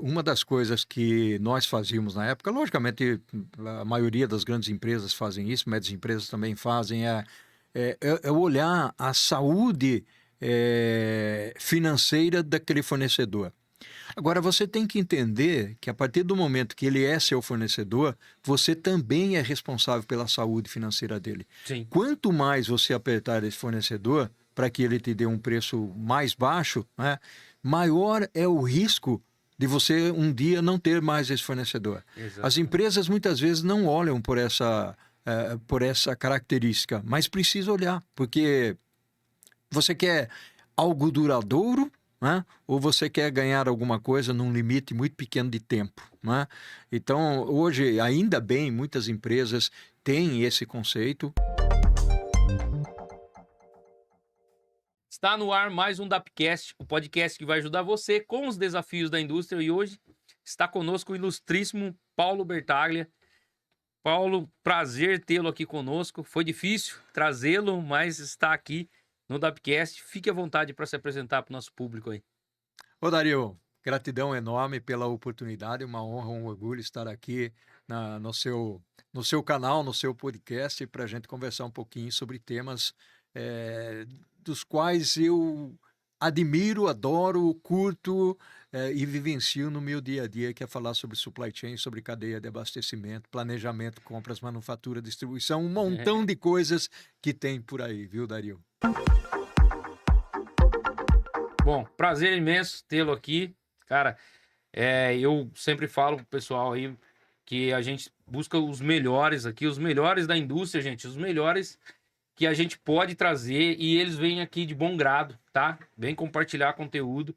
uma das coisas que nós fazíamos na época, logicamente a maioria das grandes empresas fazem isso, médias empresas também fazem, é olhar a saúde financeira daquele fornecedor. Agora, você tem que entender que a partir do momento que ele é seu fornecedor, você também é responsável pela saúde financeira dele. Sim. Quanto mais você apertar esse fornecedor para que ele te dê um preço mais baixo, né, maior é o risco de você um dia não ter mais esse fornecedor. As Exatamente. empresas muitas vezes não olham por essa característica, mas precisa olhar, porque você quer algo duradouro, né? Ou você quer ganhar alguma coisa num limite muito pequeno de tempo, né? Então, hoje, ainda bem, muitas empresas têm esse conceito. Está no ar mais um Dapcast, o podcast que vai ajudar você com os desafios da indústria. E hoje está conosco o ilustríssimo Paulo Bertaglia. Paulo, prazer tê-lo aqui conosco. Foi difícil trazê-lo, mas está aqui no Dapcast. Fique à vontade para se apresentar para o nosso público aí. Ô, Dario, gratidão enorme pela oportunidade, uma honra, um orgulho estar aqui no seu canal, no seu podcast, para a gente conversar um pouquinho sobre temas dos quais eu admiro, adoro, curto e vivencio no meu dia a dia, que é falar sobre supply chain, sobre cadeia de abastecimento, planejamento, compras, manufatura, distribuição, um montão de coisas que tem por aí, viu, Dario? Bom, prazer imenso tê-lo aqui. Cara, eu sempre falo pro pessoal aí que a gente busca os melhores aqui, os melhores da indústria, gente, os melhores que a gente pode trazer e eles vêm aqui de bom grado, tá? Vem compartilhar conteúdo.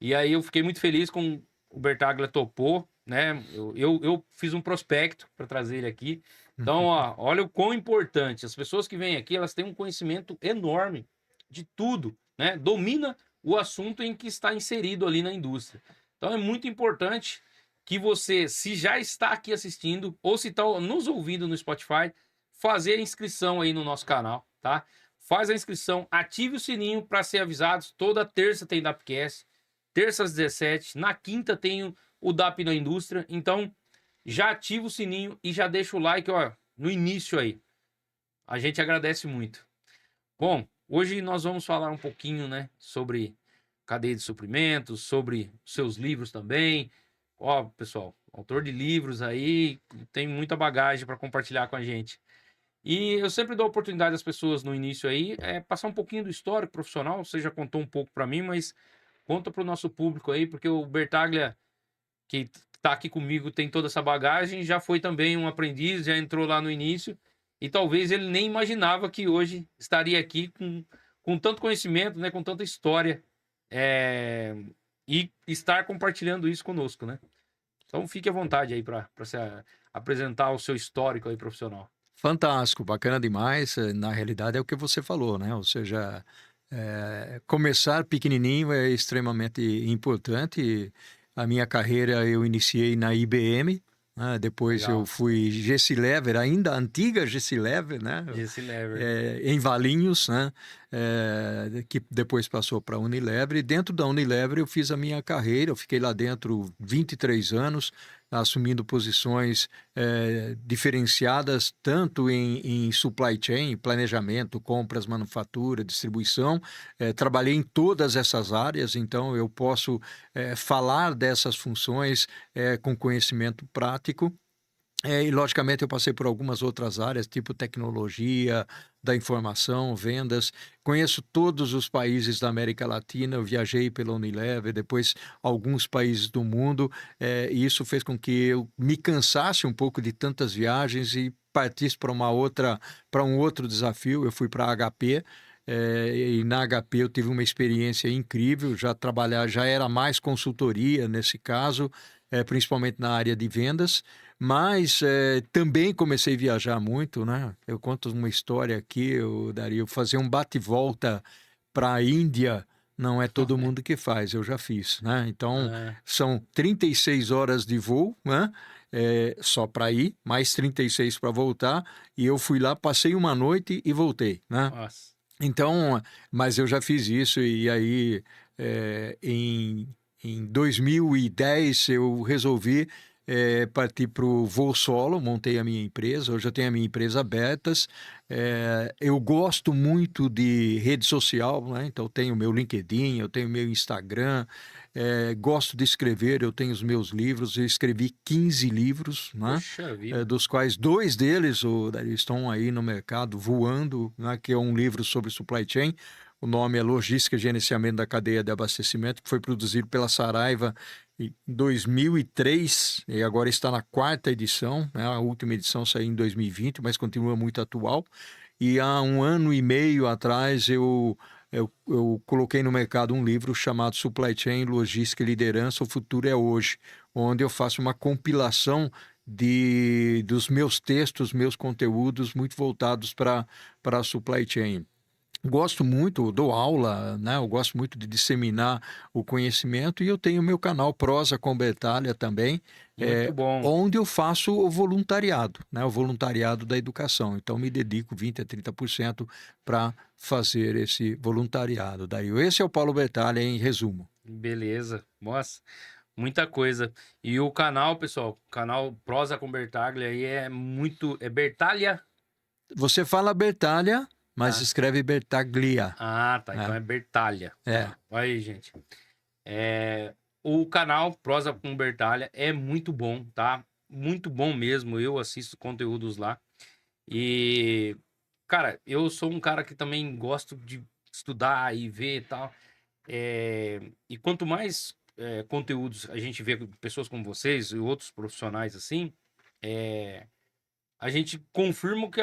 E aí eu fiquei muito feliz com o Bertaglia topou, né? Eu fiz um prospecto para trazer ele aqui. Então, ó, olha o quão importante. As pessoas que vêm aqui, elas têm um conhecimento enorme de tudo, né? Domina o assunto em que está inserido ali na indústria. Então é muito importante que você, se já está aqui assistindo ou se está nos ouvindo no Spotify, fazer a inscrição aí no nosso canal, tá? Faz a inscrição, ative o sininho para ser avisados. Toda terça tem Dapcast, terça às 17, na quinta tem o DAP na indústria. Então, já ativa o sininho e já deixa o like, ó, no início aí. A gente agradece muito. Bom, hoje nós vamos falar um pouquinho, né, sobre cadeia de suprimentos, sobre seus livros também. Ó, pessoal, autor de livros aí, tem muita bagagem para compartilhar com a gente. E eu sempre dou oportunidade às pessoas no início aí, passar um pouquinho do histórico profissional. Você já contou um pouco para mim, mas conta para o nosso público aí, porque o Bertaglia, que está aqui comigo, tem toda essa bagagem, já foi também um aprendiz, já entrou lá no início, e talvez ele nem imaginava que hoje estaria aqui com tanto conhecimento, né, com tanta história, é, e estar compartilhando isso conosco, né? Então fique à vontade aí para se apresentar o seu histórico aí profissional. Fantástico, bacana demais. Na realidade é o que você falou, né? Ou seja, começar pequenininho é extremamente importante. A minha carreira eu iniciei na IBM, né? Depois eu Legal. fui Gessilever, ainda a antiga Gessilever, né? Jesse Lever. Em Valinhos, né? Que depois passou para a Unilever. E dentro da Unilever eu fiz a minha carreira, eu fiquei lá dentro 23 anos, assumindo posições diferenciadas tanto em supply chain, planejamento, compras, manufatura, distribuição. Trabalhei em todas essas áreas, então eu posso falar dessas funções com conhecimento prático. E, logicamente, eu passei por algumas outras áreas, tipo tecnologia, da informação, vendas. Conheço todos os países da América Latina, eu viajei pela Unilever, depois alguns países do mundo, e isso fez com que eu me cansasse um pouco de tantas viagens e partisse para um outro desafio. Eu fui para a HP, e na HP eu tive uma experiência incrível, já era mais consultoria nesse caso, principalmente na área de vendas. Mas também comecei a viajar muito, né? Eu conto uma história aqui, eu daria fazer um bate-volta para a Índia, não é todo mundo que faz, eu já fiz, né? Então, Ah, são 36 horas de voo, né? Só para ir, mais 36 para voltar, e eu fui lá, passei uma noite e voltei, né? nossa. Então, mas eu já fiz isso, e aí em em 2010 eu resolvi partir para o voo solo, montei a minha empresa, hoje eu tenho a minha empresa abertas. Eu gosto muito de rede social, né? Então eu tenho o meu LinkedIn, eu tenho o meu Instagram, gosto de escrever, eu tenho os meus livros, eu escrevi 15 livros, né? Poxa vida. Dos quais 2 deles estão aí no mercado voando, né? Que é um livro sobre supply chain. O nome é Logística e Gerenciamento da Cadeia de Abastecimento, que foi produzido pela Saraiva em 2003 e agora está na 4ª edição, né? A última edição saiu em 2020, mas continua muito atual. E há 1 ano e meio atrás eu coloquei no mercado um livro chamado Supply Chain, Logística e Liderança, O Futuro é Hoje, onde eu faço uma compilação dos meus textos, meus conteúdos muito voltados para a supply chain. Gosto muito, dou aula, né? Eu gosto muito de disseminar o conhecimento e eu tenho meu canal Prosa com Bertalha também, Muito bom. onde eu faço o voluntariado, né? O voluntariado da educação. Então, me dedico 20 a 30% para fazer esse voluntariado. Daí, esse é o Paulo Bertalha em resumo. Beleza. Nossa, muita coisa. E o canal, pessoal, o canal Prosa com Bertaglia aí é muito. É Bertalha? Você fala Bertalha, mas Tá. escreve Bertaglia, Ah, tá. Então né? é Bertalha. É. Tá. Aí, gente. O canal Prosa com Bertalha é muito bom, tá? Muito bom mesmo. Eu assisto conteúdos lá. E, cara, eu sou um cara que também gosto de estudar e ver e tal. E quanto mais conteúdos a gente vê com pessoas como vocês e outros profissionais assim, a gente confirma o que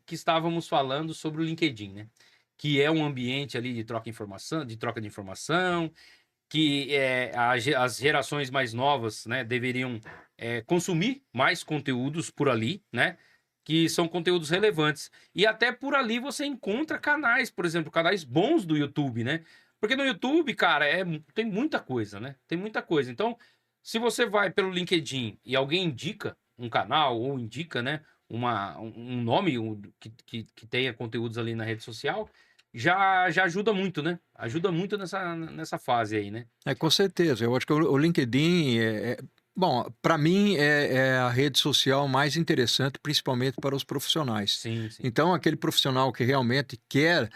que estávamos falando sobre o LinkedIn, né? Que é um ambiente ali de troca de informação, que as gerações mais novas, né, deveriam consumir mais conteúdos por ali, né? Que são conteúdos relevantes. E até por ali você encontra canais, por exemplo, canais bons do YouTube, né? Porque no YouTube, cara, tem muita coisa, né? Tem muita coisa. Então, se você vai pelo LinkedIn e alguém indica um canal ou indica, né, um nome que tenha conteúdos ali na rede social, já ajuda muito, né? Ajuda muito nessa fase aí, né? Com certeza. Eu acho que o LinkedIn bom, para mim é a rede social mais interessante, principalmente para os profissionais. Sim, sim. Então, aquele profissional que realmente quer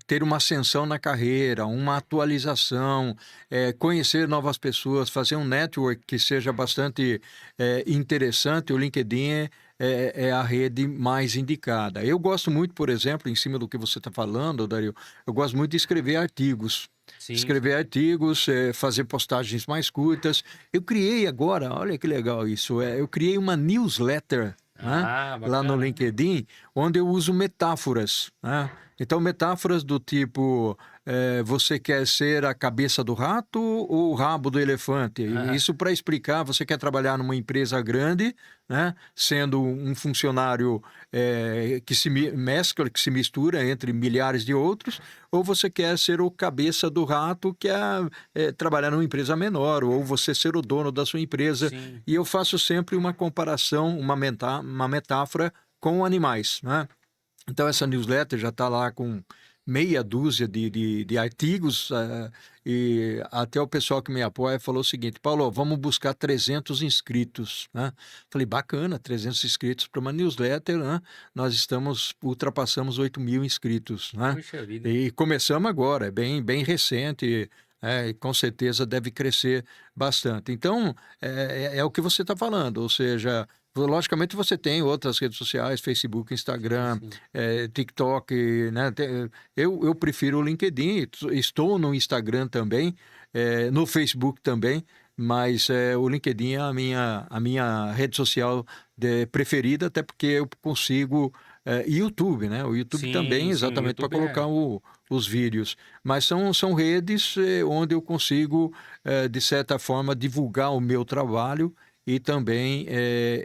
ter uma ascensão na carreira, uma atualização, conhecer novas pessoas, fazer um network que seja bastante interessante, o LinkedIn é a rede mais indicada. Eu gosto muito, por exemplo, em cima do que você está falando, Dario, eu gosto muito de escrever artigos. Sim, sim. Escrever artigos, fazer postagens mais curtas. Eu criei agora, olha que legal isso, eu criei uma newsletter, né, Ah, lá no bacana. LinkedIn, onde eu uso metáforas, né? Então, metáforas do tipo, você quer ser a cabeça do rato ou o rabo do elefante? Ah, Isso para explicar, você quer trabalhar numa empresa grande, né, sendo um funcionário que se mescla, que se mistura entre milhares de outros, ou você quer ser o cabeça do rato, que é trabalhar numa empresa menor, ou você ser o dono da sua empresa. sim. E eu faço sempre uma comparação, uma metáfora com animais, né? Então, essa newsletter já está lá com meia dúzia de artigos, e até o pessoal que me apoia falou o seguinte: Paulo, vamos buscar 300 inscritos, né? Falei, bacana, 300 inscritos para uma newsletter, né? Nós ultrapassamos 8.000 inscritos, né? Puxa vida. E começamos agora, é bem recente, e com certeza deve crescer bastante. Então, é o que você está falando, ou seja, logicamente você tem outras redes sociais, Facebook, Sim, Instagram, sim. TikTok, né? Eu prefiro o LinkedIn, estou no Instagram também, no Facebook também, mas o LinkedIn é a minha rede social preferida, até porque eu consigo. YouTube, né? O YouTube também, Sim, o exatamente para YouTube é. colocar os vídeos. Mas são redes onde eu consigo, de certa forma, divulgar o meu trabalho e também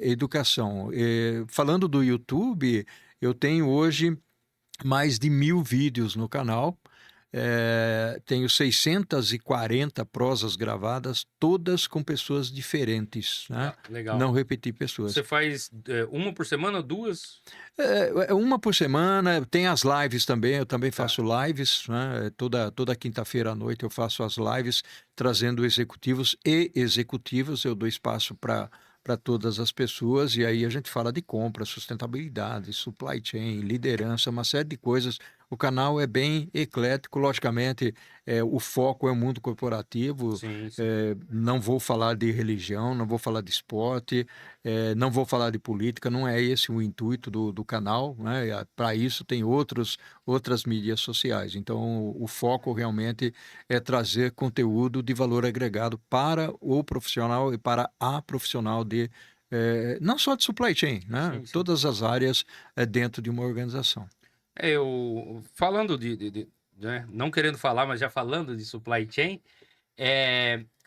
educação. Falando do YouTube, eu tenho hoje mais de 1.000 vídeos no canal. tenho 640 prosas gravadas, todas com pessoas diferentes, né? Legal. Não repetir pessoas. Você faz uma por semana, duas? Uma por semana, tem as lives também, eu também Tá. faço lives, né? Toda quinta-feira à noite eu faço as lives, trazendo executivos e executivas, eu dou espaço para todas as pessoas, e aí a gente fala de compra, sustentabilidade, supply chain, liderança, uma série de coisas. O canal é bem eclético, logicamente, o foco é o mundo corporativo, Sim, sim. não vou falar de religião, não vou falar de esporte, não vou falar de política, não é esse o intuito do canal, né? Para isso tem outras mídias sociais. Então, o foco realmente é trazer conteúdo de valor agregado para o profissional e para a profissional não só de supply chain, né? Sim, sim. Todas as áreas dentro de uma organização. Eu falando né, não querendo falar, mas já falando de supply chain,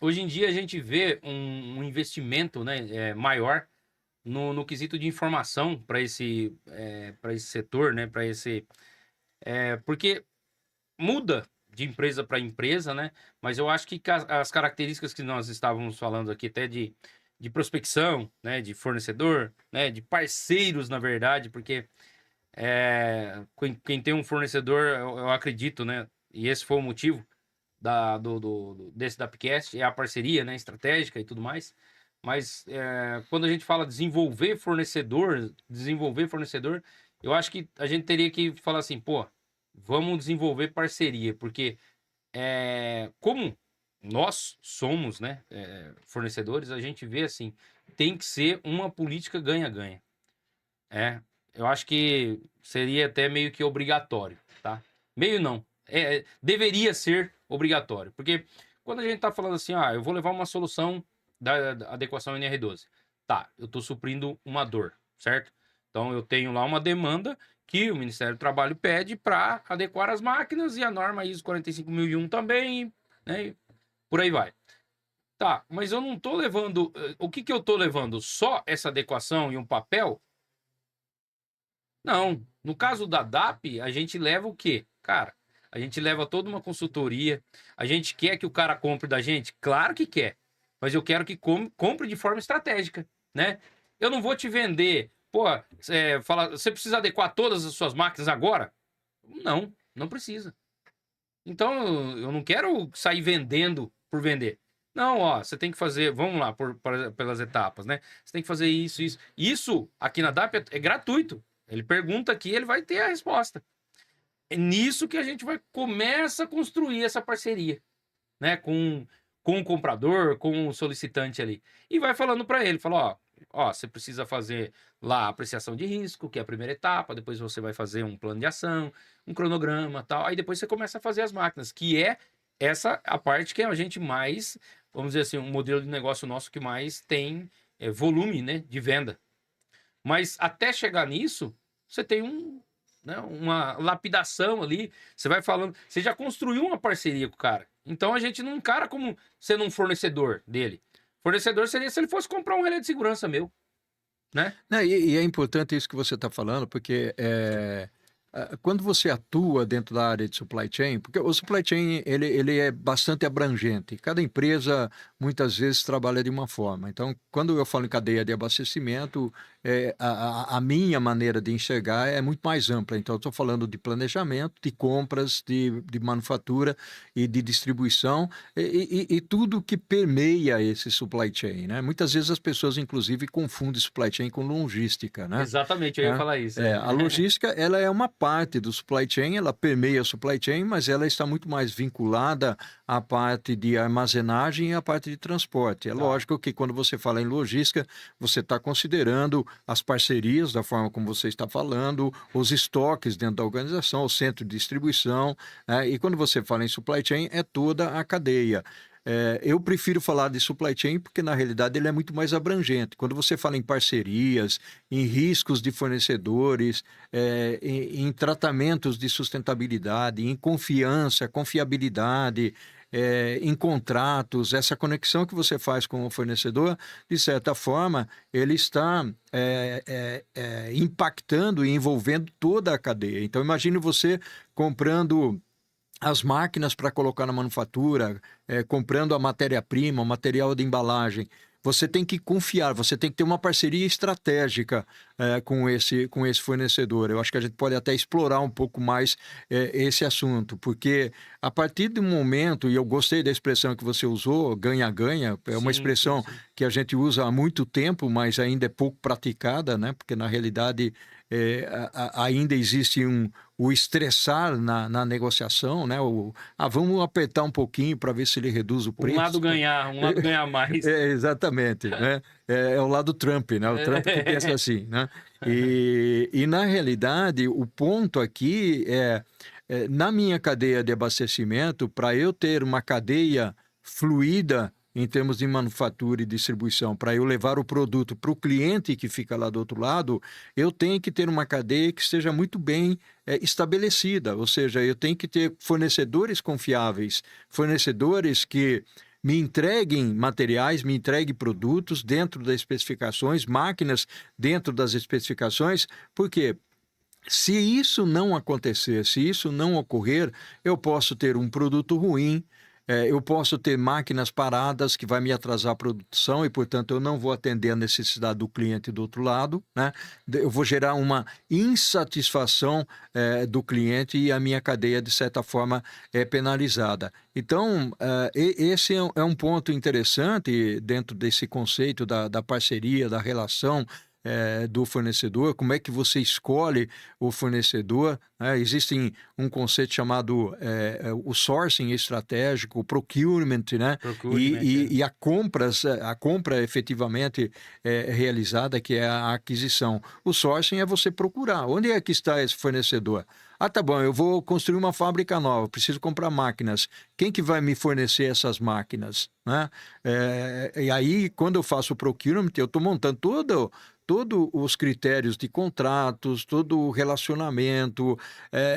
hoje em dia a gente vê um investimento, né, maior no quesito de informação para esse setor, né, porque muda de empresa para empresa, né? Mas eu acho que as características que nós estávamos falando aqui, até de prospecção, né, de fornecedor, né, de parceiros, na verdade, porque quem tem um fornecedor, eu acredito, né? E esse foi o motivo desse da Upcast, é a parceria, né, estratégica e tudo mais. Mas quando a gente fala desenvolver fornecedor, eu acho que a gente teria que falar assim, pô, vamos desenvolver parceria, porque como nós somos, né, fornecedores, a gente vê assim, tem que ser uma política ganha-ganha. Eu acho que seria até meio que obrigatório, tá? Meio não. Deveria ser obrigatório. Porque quando a gente tá falando assim, eu vou levar uma solução da adequação NR12. Tá, eu tô suprindo uma dor, certo? Então eu tenho lá uma demanda que o Ministério do Trabalho pede para adequar as máquinas e a norma ISO 45001 também, né? E por aí vai. Tá, mas eu não tô levando. O que que eu tô levando? Só essa adequação e um papel? Não. No caso da DAP, a gente leva o quê? Cara, a gente leva toda uma consultoria. A gente quer que o cara compre da gente? Claro que quer. Mas eu quero que compre de forma estratégica, né? Eu não vou te vender. Pô, você precisa adequar todas as suas máquinas agora? Não, não precisa. Então, eu não quero sair vendendo por vender. Não, ó, você tem que fazer, vamos lá, pelas etapas, né? Você tem que fazer isso, isso. Isso aqui na DAP é gratuito. Ele pergunta aqui, ele vai ter a resposta. É nisso que a gente começa a construir essa parceria, né? Com o comprador, com o solicitante ali. E vai falando para ele, fala, ó, você precisa fazer lá a apreciação de risco, que é a primeira etapa, depois você vai fazer um plano de ação, um cronograma, tal. Aí depois você começa a fazer as máquinas, que é essa a parte que a gente mais, vamos dizer assim, um modelo de negócio nosso que mais tem volume, né, de venda. Mas até chegar nisso, você tem né, uma lapidação ali. Você vai falando, você já construiu uma parceria com o cara. Então a gente não encara como sendo um fornecedor dele. Fornecedor seria se ele fosse comprar um relé de segurança meu, né? Né, e é importante isso que você está falando, porque quando você atua dentro da área de supply chain, porque o supply chain ele é bastante abrangente, cada empresa muitas vezes trabalha de uma forma. Então, quando eu falo em cadeia de abastecimento, a minha maneira de enxergar é muito mais ampla. Então, eu estou falando de planejamento, de compras, de manufatura e de distribuição e tudo que permeia esse supply chain, né? Muitas vezes as pessoas, inclusive, confundem supply chain com logística, né? Exatamente, eu ia falar isso. A logística, ela é uma parte do supply chain, ela permeia o supply chain, mas ela está muito mais vinculada à parte de armazenagem e à parte de transporte. É Tá. lógico que quando você fala em logística, você está considerando as parcerias, da forma como você está falando, os estoques dentro da organização, o centro de distribuição, né? E quando você fala em supply chain, é toda a cadeia. Eu prefiro falar de supply chain porque, na realidade, ele é muito mais abrangente. Quando você fala em parcerias, em riscos de fornecedores, em tratamentos de sustentabilidade, em confiança, confiabilidade, em contratos, essa conexão que você faz com o fornecedor, de certa forma, ele está impactando e envolvendo toda a cadeia. Então, imagine você comprando as máquinas para colocar na manufatura, comprando a matéria-prima, o material de embalagem. Você tem que confiar, você tem que ter uma parceria estratégica com esse fornecedor. Eu acho que a gente pode até explorar um pouco mais esse assunto, porque a partir do momento, e eu gostei da expressão que você usou, ganha-ganha, é uma Sim, sim, expressão sim. que a gente usa há muito tempo, mas ainda é pouco praticada, né? Porque na realidade ainda existe o estressar na negociação, né? Vamos apertar um pouquinho para ver se ele reduz o preço. Um lado ganhar mais. Exatamente, né? É o lado Trump, né? O Trump que pensa assim, né? E na realidade, o ponto aqui na minha cadeia de abastecimento, para eu ter uma cadeia fluida em termos de manufatura e distribuição, para eu levar o produto para o cliente que fica lá do outro lado, eu tenho que ter uma cadeia que esteja muito bem estabelecida, ou seja, eu tenho que ter fornecedores confiáveis, fornecedores que me entreguem materiais, me entreguem produtos dentro das especificações, máquinas dentro das especificações, porque se isso não acontecer, se isso não ocorrer, eu posso ter um produto ruim, eu posso ter máquinas paradas que vai me atrasar a produção e, portanto, eu não vou atender a necessidade do cliente do outro lado, né? Eu vou gerar uma insatisfação do cliente e a minha cadeia, de certa forma, é penalizada. Então, esse é um ponto interessante dentro desse conceito da parceria, da relação do fornecedor, como é que você escolhe o fornecedor, né? Existe um conceito chamado o sourcing estratégico, o procurement, né? Procurement, E a compra efetivamente realizada, que é a aquisição. O sourcing é você procurar. Onde é que está esse fornecedor? Ah, tá bom, eu vou construir uma fábrica nova, preciso comprar máquinas. Quem que vai me fornecer essas máquinas, né? E aí, quando eu faço o procurement, eu estou montando todos os critérios de contratos, todo o relacionamento,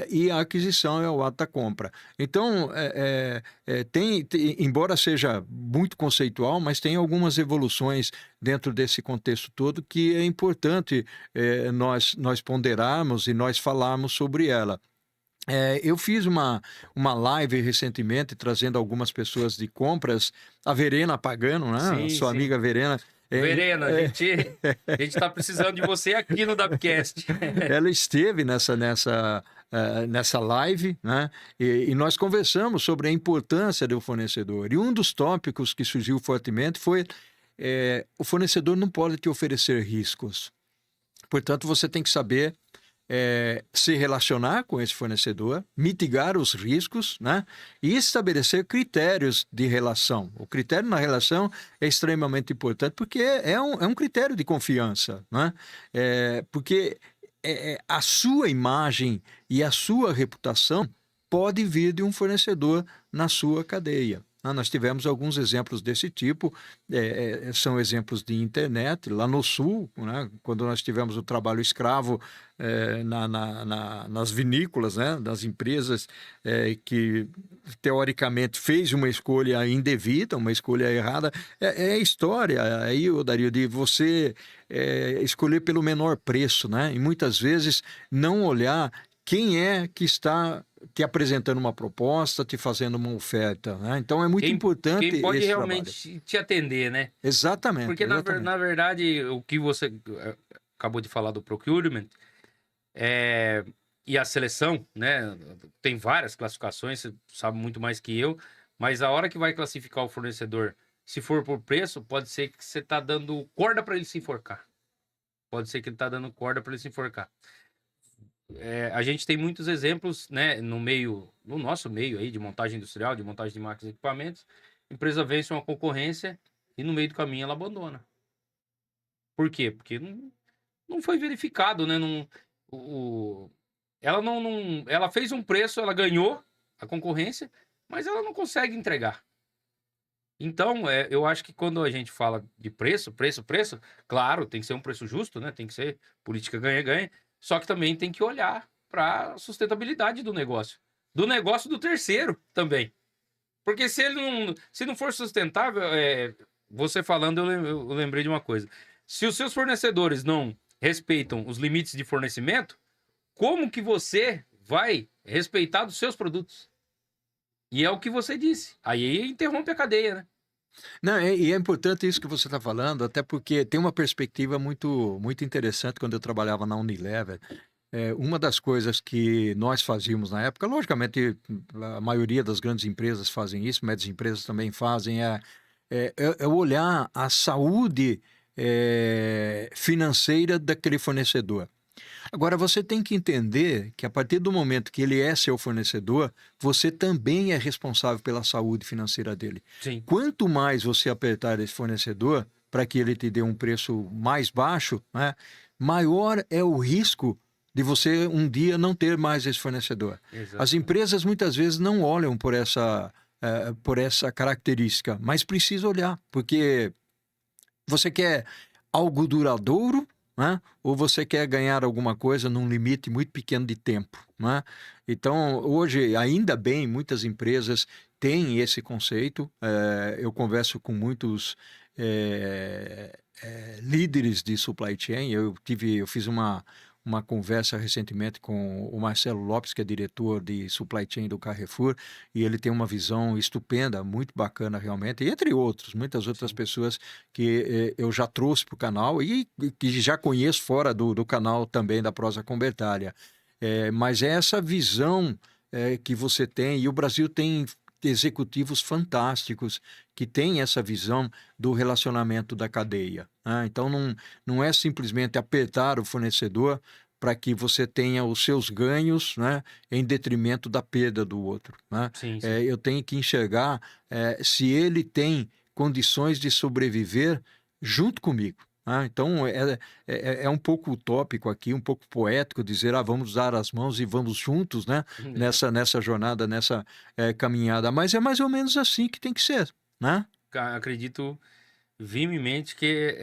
e a aquisição é o ato da compra. Então, embora seja muito conceitual, mas tem algumas evoluções dentro desse contexto todo que é importante nós ponderarmos e nós falarmos sobre ela. Eu fiz uma live recentemente trazendo algumas pessoas de compras, a Verena Pagano, né? A sim, sua sim. amiga Verena. Verena, a gente tá precisando de você aqui no Dapcast. Ela esteve nessa live, né? E nós conversamos sobre a importância do fornecedor. E um dos tópicos que surgiu fortemente foi o fornecedor não pode te oferecer riscos. Portanto, você tem que saber se relacionar com esse fornecedor, mitigar os riscos, né? E estabelecer critérios de relação. O critério na relação é extremamente importante porque é um critério de confiança, né? Porque a sua imagem e a sua reputação pode vir de um fornecedor na sua cadeia. Nós tivemos alguns exemplos desse tipo, são exemplos de internet, lá no Sul, né, quando nós tivemos o trabalho escravo nas vinícolas, né, das empresas que, teoricamente, fez uma escolha indevida, uma escolha errada. É história aí, Dario, de você escolher pelo menor preço, né, e muitas vezes não olhar quem é que está te apresentando uma proposta, te fazendo uma oferta, né? Então é muito importante Quem pode esse trabalho. realmente te atender, né? Exatamente, Porque, exatamente. na verdade, o que você acabou de falar do procurement é, e a seleção, né? Tem várias classificações, você sabe muito mais que eu, mas a hora que vai classificar o fornecedor, se for por preço, pode ser que você tá dando corda para ele se enforcar. Pode ser que ele tá dando corda para ele se enforcar. A gente tem muitos exemplos, né, no nosso meio aí de montagem industrial, de montagem de máquinas e equipamentos. A empresa vence uma concorrência e no meio do caminho ela abandona. Por quê? Porque não foi verificado, né? Ela ela fez um preço, ela ganhou a concorrência, mas ela não consegue entregar. Então, eu acho que quando a gente fala de preço, claro, tem que ser um preço justo, né? Tem que ser política ganha-ganha, só que também tem que olhar para a sustentabilidade do negócio. Do negócio do terceiro também. Porque se não for sustentável, você falando, eu lembrei de uma coisa. Se os seus fornecedores não respeitam os limites de fornecimento, como que você vai respeitar dos seus produtos? E é o que você disse. Aí interrompe a cadeia, né? Não, e é importante isso que você está falando, até porque tem uma perspectiva muito interessante quando eu trabalhava na Unilever. Uma das coisas que nós fazíamos na época, logicamente a maioria das grandes empresas fazem isso, médias empresas também fazem, é olhar a saúde financeira daquele fornecedor. Agora, você tem que entender que a partir do momento que ele é seu fornecedor, você também é responsável pela saúde financeira dele. Sim. Quanto mais você apertar esse fornecedor para que ele te dê um preço mais baixo, né, maior é o risco de você um dia não ter mais esse fornecedor. As Exatamente. empresas muitas vezes não olham por essa característica, mas precisa olhar, porque você quer algo duradouro, né? Ou você quer ganhar alguma coisa num limite muito pequeno de tempo, né? Então, hoje, ainda bem, muitas empresas têm esse conceito. Eu converso com muitos líderes de supply chain. Eu fiz uma conversa recentemente com o Marcelo Lopes, que é diretor de supply chain do Carrefour, e ele tem uma visão estupenda, muito bacana realmente, e entre outros, muitas outras Sim. pessoas que eu já trouxe para o canal e que já conheço fora do canal também da Prosa Convertalha. Mas é essa visão que você tem, e o Brasil tem executivos fantásticos que têm essa visão do relacionamento da cadeia, né? Então, não é simplesmente apertar o fornecedor para que você tenha os seus ganhos, né, em detrimento da perda do outro, né? Sim, sim. Eu tenho que enxergar se ele tem condições de sobreviver junto comigo, né? Então, é um pouco utópico aqui, um pouco poético dizer, vamos dar as mãos e vamos juntos, né, nessa jornada, nessa caminhada. Mas é mais ou menos assim que tem que ser, né? Acredito firmemente que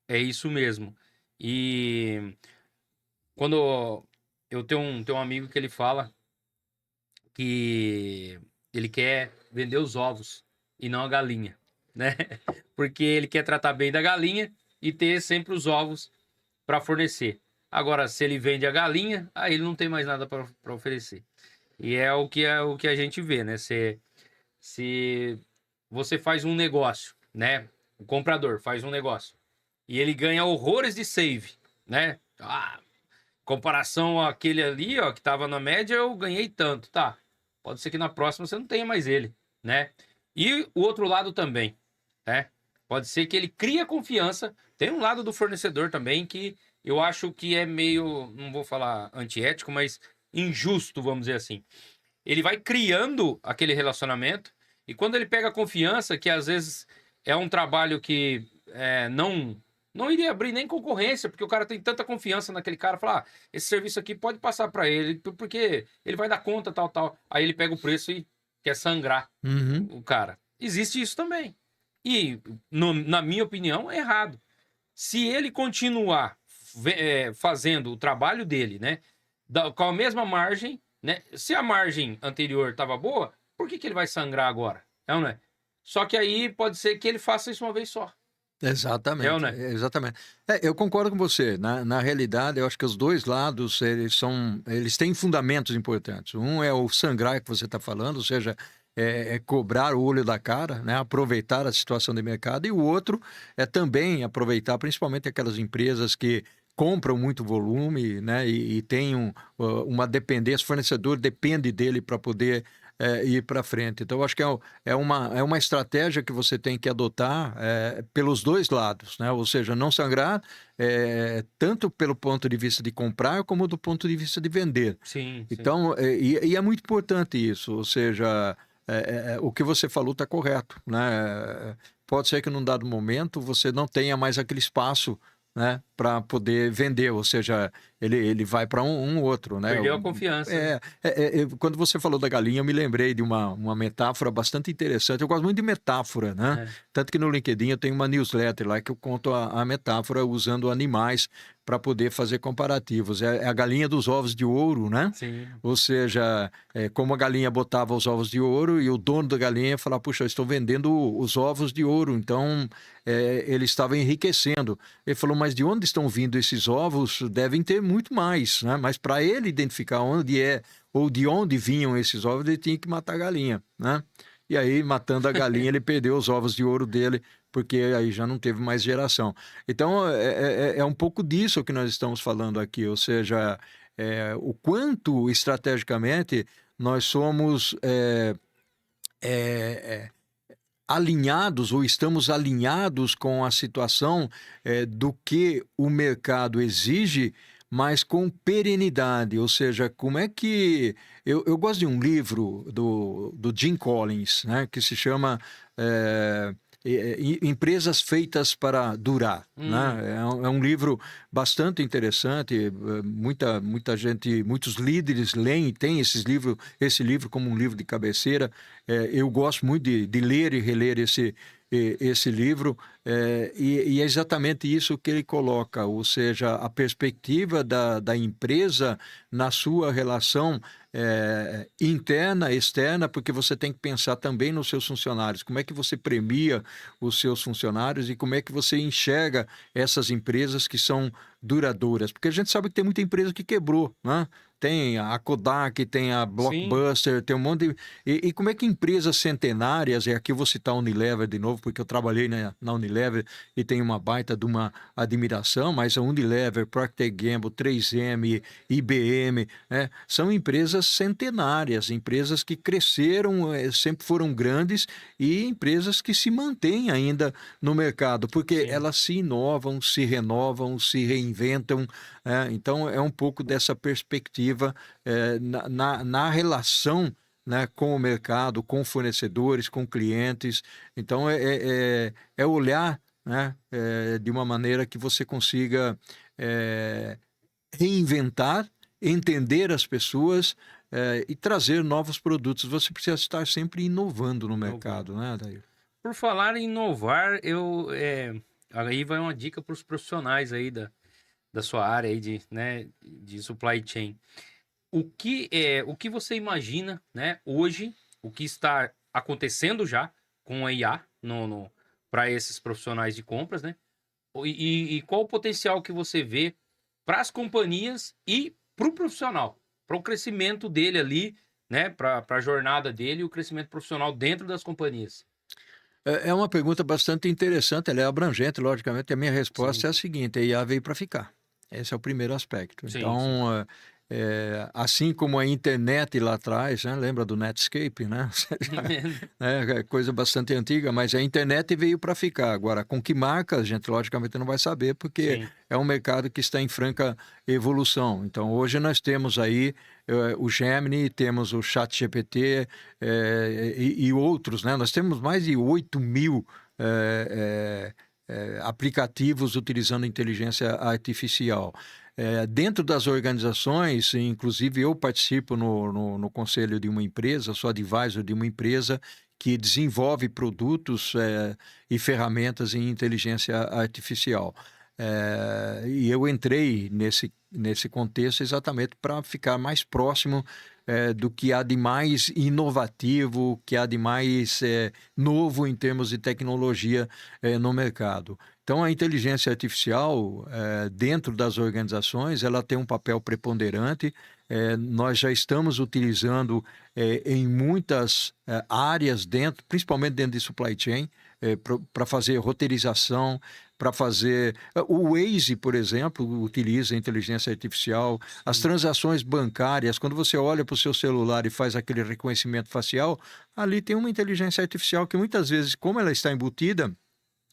é isso mesmo. E quando eu tenho um amigo que ele fala que ele quer vender os ovos e não a galinha, né? Porque ele quer tratar bem da galinha e ter sempre os ovos para fornecer. Agora, se ele vende a galinha, aí ele não tem mais nada para oferecer. E é o que a gente vê, né? Se você faz um negócio, né? O comprador faz um negócio e ele ganha horrores de save, né? Comparação àquele ali, ó, que tava na média, eu ganhei tanto, tá? Pode ser que na próxima você não tenha mais ele, né? E o outro lado também, né? Pode ser que ele crie confiança. Tem um lado do fornecedor também que eu acho que é meio, não vou falar antiético, mas injusto, vamos dizer assim. Ele vai criando aquele relacionamento e quando ele pega confiança, que às vezes é um trabalho que não iria abrir nem concorrência, porque o cara tem tanta confiança naquele cara, falar, esse serviço aqui pode passar para ele, porque ele vai dar conta, tal, tal. Aí ele pega o preço e quer sangrar Uhum. o cara. Existe isso também. E, na minha opinião, é errado. Se ele continuar fazendo o trabalho dele, né, com a mesma margem, né, se a margem anterior estava boa, por que ele vai sangrar agora? É ou não é? Só que aí pode ser que ele faça isso uma vez só. É ou Exatamente, não é? exatamente. Eu concordo com você. Na realidade, eu acho que os dois lados, eles têm fundamentos importantes. Um é o sangrar que você está falando, ou seja, cobrar o olho da cara, né? Aproveitar a situação de mercado. E o outro é também aproveitar, principalmente aquelas empresas que compram muito volume, né? E têm uma dependência, o fornecedor depende dele para poder ir para frente. Então, eu acho que é uma estratégia que você tem que adotar pelos dois lados, né? Ou seja, não sangrar tanto pelo ponto de vista de comprar como do ponto de vista de vender. Sim, sim. Então, e é muito importante isso, ou seja, o que você falou está correto, né? Pode ser que num dado momento você não tenha mais aquele espaço, né, para poder vender, ou seja, ele vai para um outro, né? Perdeu a confiança, né? Quando você falou da galinha, eu me lembrei de uma metáfora bastante interessante. Eu gosto muito de metáfora, né? É. Tanto que no LinkedIn eu tenho uma newsletter lá que eu conto a metáfora usando animais para poder fazer comparativos. É a galinha dos ovos de ouro, né? Sim. Ou seja, como a galinha botava os ovos de ouro e o dono da galinha falava, puxa, eu estou vendendo os ovos de ouro, então ele estava enriquecendo. Ele falou, mas de onde estão vindo esses ovos? Devem ter muito mais, né? Mas para ele identificar onde é ou de onde vinham esses ovos, ele tinha que matar a galinha, né? E aí, matando a galinha, ele perdeu os ovos de ouro dele, porque aí já não teve mais geração. Então, é um pouco disso que nós estamos falando aqui, ou seja, o quanto estrategicamente nós somos é, alinhados ou estamos alinhados com a situação do que o mercado exige, mas com perenidade. Ou seja, como é que. Eu gosto de um livro do Jim Collins, né, que se chama Empresas Feitas para Durar. Né? É um livro bastante interessante. Muita gente, muitos líderes leem e têm esse livro como um livro de cabeceira. Eu gosto muito de ler e reler esse livro, e é exatamente isso que ele coloca, ou seja, a perspectiva da empresa na sua relação interna, externa, porque você tem que pensar também nos seus funcionários, como é que você premia os seus funcionários e como é que você enxerga essas empresas que são duradouras, porque a gente sabe que tem muita empresa que quebrou, né? Tem a Kodak, tem a Sim. Blockbuster, tem um monte de... E como é que empresas centenárias, e aqui eu vou citar a Unilever de novo, porque eu trabalhei na Unilever e tenho uma baita de uma admiração, mas a Unilever, Procter Gamble, 3M, IBM, são empresas centenárias, empresas que cresceram, sempre foram grandes e empresas que se mantêm ainda no mercado, porque Sim. elas se inovam, se renovam, se reinventam. Então, é um pouco dessa perspectiva na relação, né, com o mercado, com fornecedores, com clientes. Então, é olhar, né, de uma maneira que você consiga reinventar, entender as pessoas e trazer novos produtos. Você precisa estar sempre inovando no Inovando. mercado, né, Daí? Por falar em inovar, aí vai uma dica para os profissionais aí da sua área aí de supply chain. O que você imagina, né, hoje, o que está acontecendo já com a IA para esses profissionais de compras, né? E qual o potencial que você vê para as companhias e para o profissional, para o crescimento dele ali, né, para a jornada dele e o crescimento profissional dentro das companhias? É uma pergunta bastante interessante, ela é abrangente, logicamente. A minha Sim, resposta é a sim. seguinte: a IA veio para ficar. Esse é o primeiro aspecto. Sim, sim. Então, assim como a internet lá atrás, né, lembra do Netscape, né? É coisa bastante antiga, mas a internet veio para ficar. Agora, com que marca, a gente logicamente não vai saber, porque Sim. é um mercado que está em franca evolução. Então, hoje nós temos aí o Gemini, temos o ChatGPT e outros, né? Nós temos mais de 8.000 aplicativos utilizando inteligência artificial. Dentro das organizações, inclusive eu participo no conselho de uma empresa, sou advisor de uma empresa que desenvolve produtos e ferramentas em inteligência artificial. E eu entrei nesse contexto exatamente para ficar mais próximo do que há de mais inovativo, que há de mais novo em termos de tecnologia no mercado. Então, a inteligência artificial, dentro das organizações, ela tem um papel preponderante. Nós já estamos utilizando em muitas áreas dentro, principalmente dentro de supply chain, para fazer roteirização, para fazer... O Waze, por exemplo, utiliza inteligência artificial. As Sim. transações bancárias, quando você olha para o seu celular e faz aquele reconhecimento facial, ali tem uma inteligência artificial que muitas vezes, como ela está embutida,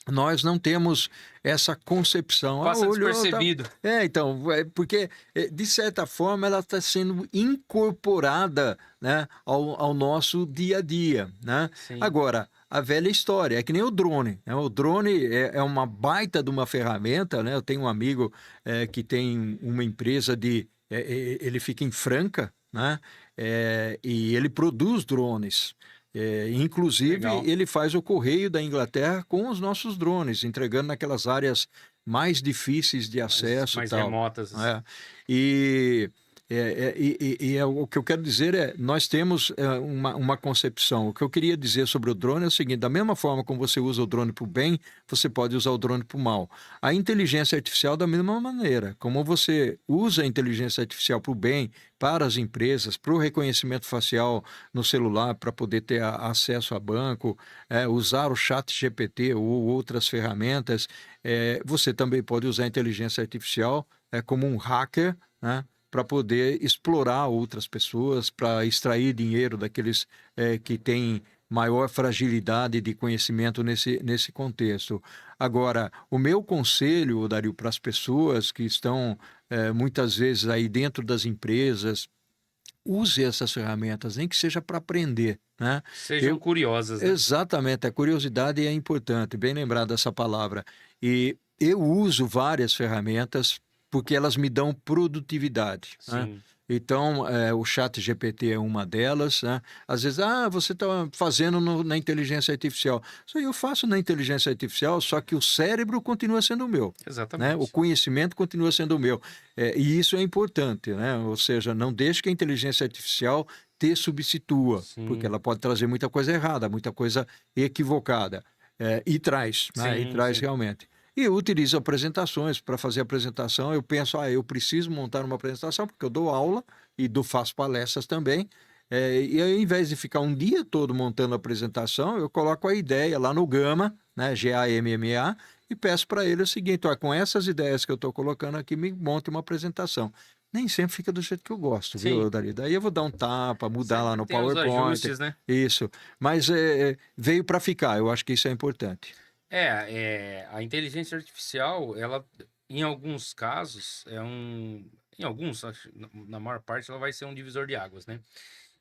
nós não temos essa concepção. Passa Olhou, tá... despercebido. Então, porque de certa forma ela está sendo incorporada, né, ao nosso dia a dia, né? Sim. Agora, a velha história, é que nem o drone, né? O drone é uma baita de uma ferramenta, né? Eu tenho um amigo que tem uma empresa ele fica em Franca, né? E ele produz drones. Inclusive, Legal. ele faz o correio da Inglaterra com os nossos drones, entregando naquelas áreas mais difíceis de acesso e Mais tal. remotas, assim. E O que eu quero dizer é, nós temos uma concepção. O que eu queria dizer sobre o drone é o seguinte: da mesma forma como você usa o drone para o bem, você pode usar o drone para o mal. A inteligência artificial, da mesma maneira, como você usa a inteligência artificial para o bem, para as empresas, para o reconhecimento facial no celular, para poder ter acesso a banco, usar o chat GPT ou outras ferramentas, você também pode usar a inteligência artificial como um hacker, né? Para poder explorar outras pessoas, para extrair dinheiro daqueles que têm maior fragilidade de conhecimento nesse contexto. Agora, o meu conselho, Dario, para as pessoas que estão muitas vezes aí dentro das empresas, use essas ferramentas, nem que seja para aprender, né? Sejam Eu, curiosas, né? exatamente, a curiosidade é importante, bem lembrado dessa palavra. E eu uso várias ferramentas porque elas me dão produtividade, né? Sim, Então, o chat GPT é uma delas, né? Às vezes, você está fazendo na inteligência artificial. Isso aí eu faço na inteligência artificial, só que o cérebro continua sendo o meu, né? O exatamente. conhecimento continua sendo o meu. E isso é importante, né? Ou seja, não deixe que a inteligência artificial te substitua, porque Sim, ela pode trazer muita coisa errada, muita coisa equivocada. E traz, né? E sim, traz sim. realmente. E eu utilizo apresentações. Para fazer apresentação, eu penso, eu preciso montar uma apresentação, porque eu dou aula e faço palestras também. E ao invés de ficar um dia todo montando a apresentação, eu coloco a ideia lá no Gama, né, Gamma, e peço para ele o seguinte: com essas ideias que eu estou colocando aqui, me monte uma apresentação. Nem sempre fica do jeito que eu gosto, viu, Sim, Dari? Daí eu vou dar um tapa, mudar lá sempre no tem os PowerPoint, ajustes, né? isso. Mas veio para ficar, eu acho que isso é importante. A inteligência artificial, ela, em alguns casos, em alguns, na maior parte, ela vai ser um divisor de águas, né?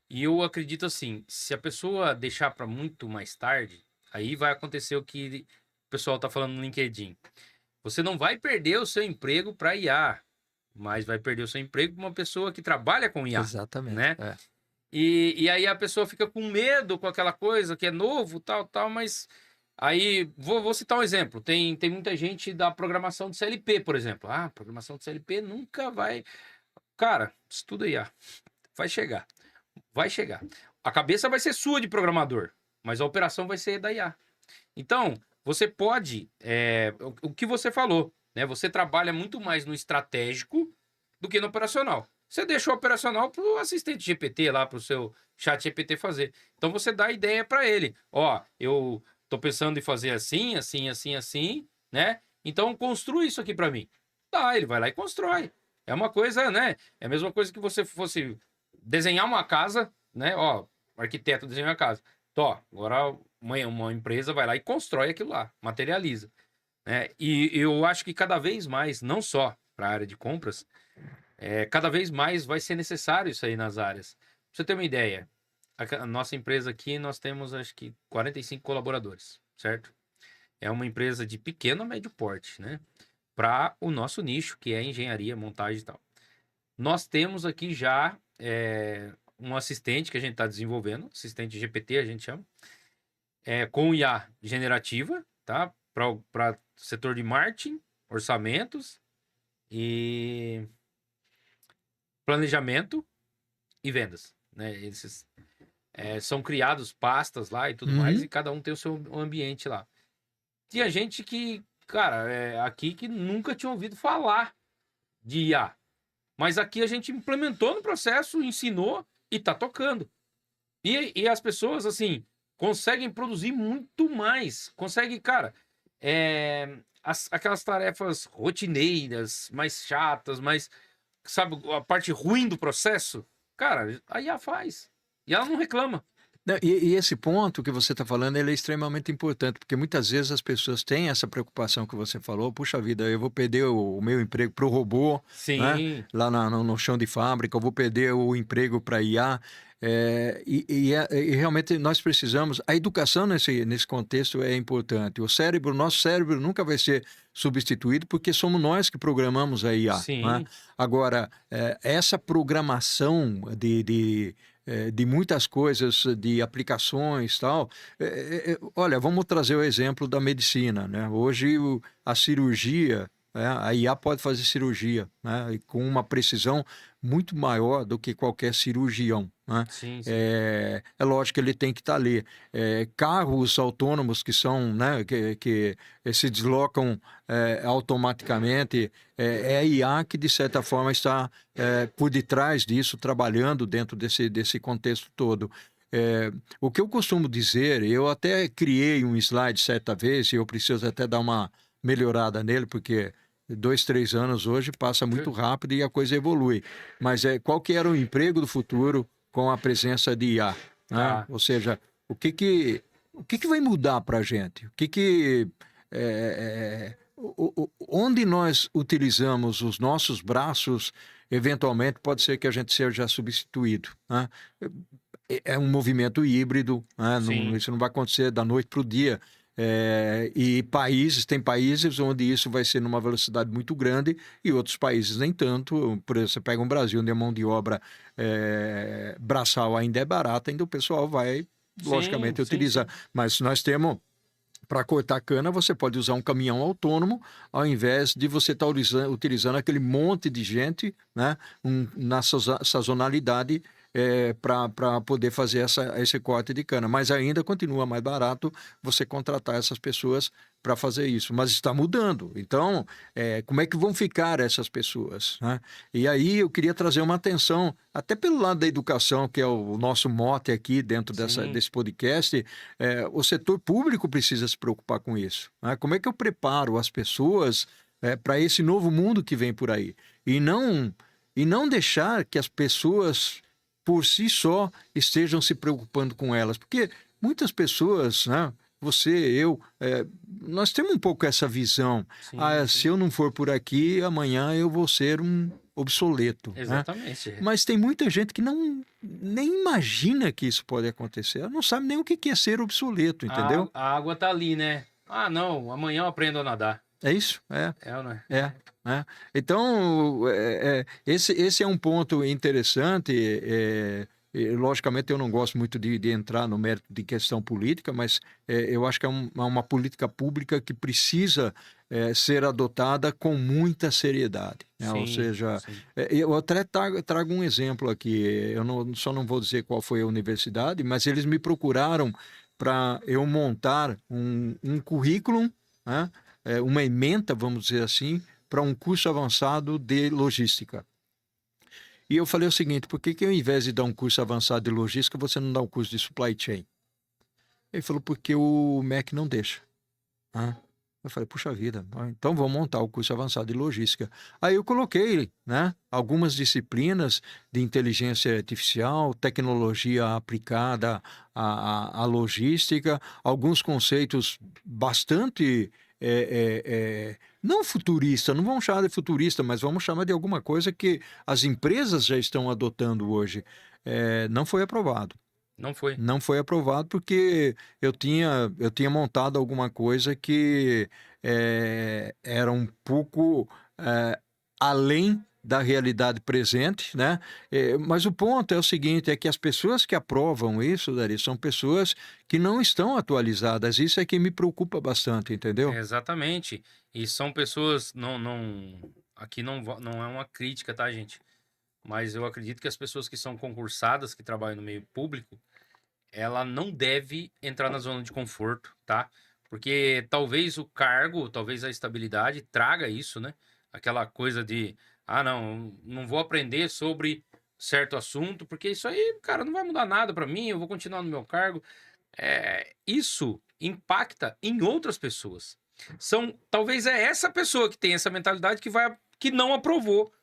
E eu acredito assim, se a pessoa deixar para muito mais tarde, aí vai acontecer o que o pessoal tá falando no LinkedIn. Você não vai perder o seu emprego para IA, mas vai perder o seu emprego para uma pessoa que trabalha com IA, Exatamente. né? E aí a pessoa fica com medo com aquela coisa que é novo, tal, tal, mas aí vou citar um exemplo. Tem muita gente da programação de CLP, por exemplo. Programação de CLP nunca vai. Cara, estuda IA. Vai chegar. Vai chegar. A cabeça vai ser sua de programador, mas a operação vai ser da IA. Então, você pode. O que você falou, né? Você trabalha muito mais no estratégico do que no operacional. Você deixa o operacional para o assistente GPT lá, para o seu chat GPT fazer. Então você dá a ideia para ele. Ó, eu tô pensando em fazer assim, assim, assim, assim, né? Então construa isso aqui para mim. Tá, ele vai lá e constrói. É uma coisa, né? É a mesma coisa que você fosse desenhar uma casa, né? Ó, o arquiteto desenhou a casa. Tó, agora uma empresa vai lá e constrói aquilo lá, materializa, né? E eu acho que cada vez mais, não só para a área de compras, cada vez mais vai ser necessário isso aí nas áreas. Pra você ter uma ideia, a nossa empresa aqui, nós temos acho que 45 colaboradores, certo? É uma empresa de pequeno a médio porte, né? Para o nosso nicho, que é engenharia, montagem e tal. Nós temos aqui já um assistente que a gente está desenvolvendo, assistente GPT a gente chama, com IA generativa, tá? Para setor de marketing, orçamentos e planejamento e vendas, né? Esses são criados pastas lá e tudo mais, Uhum. e cada um tem o seu ambiente lá. Tinha gente que, cara, aqui que nunca tinha ouvido falar de IA, mas aqui a gente implementou no processo, ensinou e tá tocando. E as pessoas, assim, conseguem produzir muito mais. Conseguem, cara, aquelas tarefas rotineiras, mais chatas, mais, sabe, a parte ruim do processo, cara, a IA faz. E ela não reclama. Não, e esse ponto que você está falando, ele é extremamente importante, porque muitas vezes as pessoas têm essa preocupação que você falou: puxa vida, eu vou perder o meu emprego para o robô, né? Sim, Lá no chão de fábrica, eu vou perder o emprego para IA. E realmente nós precisamos. A educação nesse contexto é importante. Nosso cérebro nunca vai ser substituído, porque somos nós que programamos a IA, né? sim, Agora, essa programação de muitas coisas, de aplicações tal. Olha, vamos trazer o exemplo da medicina, né? Hoje a cirurgia A IA pode fazer cirurgia, né? E com uma precisão muito maior do que qualquer cirurgião, né? Sim, sim. É lógico que ele tem que estar ali. Carros autônomos que são, né, que se deslocam automaticamente, é a IA que, de certa forma, está por detrás disso, trabalhando dentro desse contexto todo. O que eu costumo dizer, eu até criei um slide certa vez, e eu preciso até dar uma melhorada nele, porque 2, 3 anos hoje passa muito rápido e a coisa evolui. Mas qual que era o emprego do futuro com a presença de IA? Né? Tá. Ou seja, o que vai mudar para a gente? Onde nós utilizamos os nossos braços, eventualmente pode ser que a gente seja substituído. Né? É um movimento híbrido, né? Sim. Isso não vai acontecer da noite para o dia. E tem países onde isso vai ser numa velocidade muito grande e outros países nem tanto. Por exemplo, você pega um Brasil onde a mão de obra braçal ainda é barata, ainda o pessoal vai, Sim, logicamente, sim, utilizar. sim. Mas nós temos. Para cortar cana, você pode usar um caminhão autônomo, ao invés de você estar utilizando aquele monte de gente, né, na sazonalidade, para poder fazer esse corte de cana. Mas ainda continua mais barato você contratar essas pessoas para fazer isso. Mas está mudando. Então, como é que vão ficar essas pessoas? Né? E aí eu queria trazer uma atenção, até pelo lado da educação, que é o nosso mote aqui dentro Sim. desse podcast. O setor público precisa se preocupar com isso. Né? Como é que eu preparo as pessoas para esse novo mundo que vem por aí? E não deixar que as pessoas, por si só, estejam se preocupando com elas. Porque muitas pessoas, né? Você, eu, nós temos um pouco essa visão. Sim, Se sim. eu não for por aqui, amanhã eu vou ser um obsoleto. Né? Exatamente. Mas tem muita gente que nem imagina que isso pode acontecer. Ela não sabe nem o que é ser obsoleto, entendeu? A água tá ali, né? Ah, não, amanhã eu aprendo a nadar. É isso? É ou não é? É. Né? Então, esse é um ponto interessante. Logicamente, eu não gosto muito de entrar no mérito de questão política, mas eu acho que é uma política pública que precisa ser adotada com muita seriedade. Né? Ou Sim, seja, sim. eu até trago um exemplo aqui. Eu só não vou dizer qual foi a universidade, mas eles me procuraram para eu montar um currículo, né? Uma ementa, vamos dizer assim, para um curso avançado de logística. E eu falei o seguinte, por que ao invés de dar um curso avançado de logística, você não dá um curso de supply chain? Ele falou, porque o MEC não deixa. Eu falei, puxa vida, então vamos montar o curso avançado de logística. Aí eu coloquei, né, algumas disciplinas de inteligência artificial, tecnologia aplicada à logística, alguns conceitos bastante, não futurista, não vamos chamar de futurista, mas vamos chamar de alguma coisa que as empresas já estão adotando hoje. Não foi aprovado. Não foi. Não foi aprovado porque eu tinha montado alguma coisa que era um pouco além da realidade presente, né? Mas o ponto é o seguinte, é que as pessoas que aprovam isso, Dari, são pessoas que não estão atualizadas. Isso é que me preocupa bastante, entendeu? Exatamente. E são pessoas, aqui não é uma crítica, tá, gente? Mas eu acredito que as pessoas que são concursadas, que trabalham no meio público, ela não deve entrar na zona de conforto, tá? Porque talvez o cargo, talvez a estabilidade traga isso, né? Aquela coisa de, não vou aprender sobre certo assunto, porque isso aí, cara, não vai mudar nada pra mim, eu vou continuar no meu cargo. Isso impacta em outras pessoas. Talvez é essa pessoa que tem essa mentalidade que não aprovou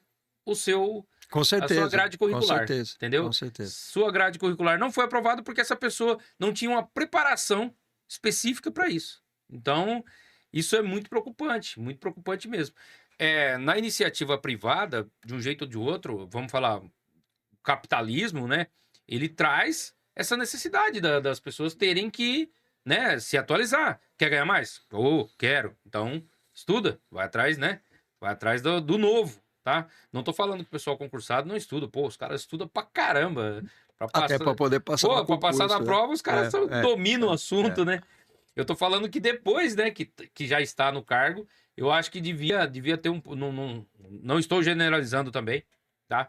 o seu Com a sua certeza, grade com curricular, certeza, com entendeu? certeza. Sua grade curricular não foi aprovada porque essa pessoa não tinha uma preparação específica para isso. Então, isso é muito preocupante mesmo. Na iniciativa privada, de um jeito ou de outro, vamos falar, o capitalismo, né? Ele traz essa necessidade das pessoas terem que, né, se atualizar. Quer ganhar mais? Quero. Então, estuda, vai atrás, né? Vai atrás do novo, tá? Não tô falando que o pessoal concursado não estuda. Pô, os caras estudam pra caramba. Pra Até para passar... poder passar no Pô, pra passar na concurso, né? prova, os caras É, dominam o é, assunto, é. né? Eu tô falando que depois, né, que já está no cargo, eu acho que devia ter um. Não estou generalizando também, tá?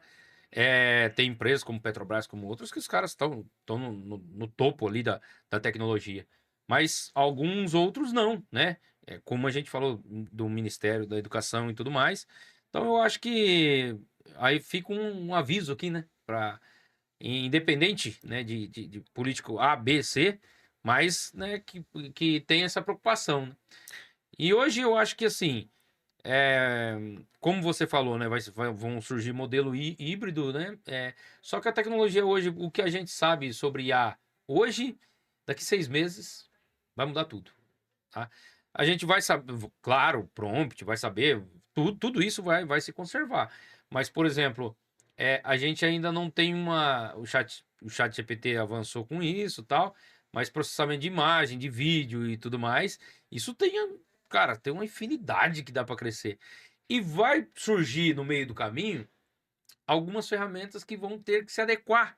Tem empresas como Petrobras, como outras, que os caras estão no topo ali da tecnologia. Mas alguns outros não, né? Como a gente falou do Ministério da Educação e tudo mais. Então eu acho que aí fica um aviso aqui, né? Independente, né, de político A, B, C, mas, né, que tem essa preocupação, né? E hoje eu acho que assim, é, como você falou, né, vão surgir modelo híbrido, né? Só que a tecnologia hoje, o que a gente sabe sobre IA hoje, daqui 6 meses, vai mudar tudo, tá? A gente vai saber, claro, prompt, vai saber, tudo isso vai se conservar. Mas, por exemplo, a gente ainda não tem o chat GPT avançou com isso, tal, mas processamento de imagem, de vídeo e tudo mais, isso cara, tem uma infinidade que dá para crescer. E vai surgir no meio do caminho algumas ferramentas que vão ter que se adequar.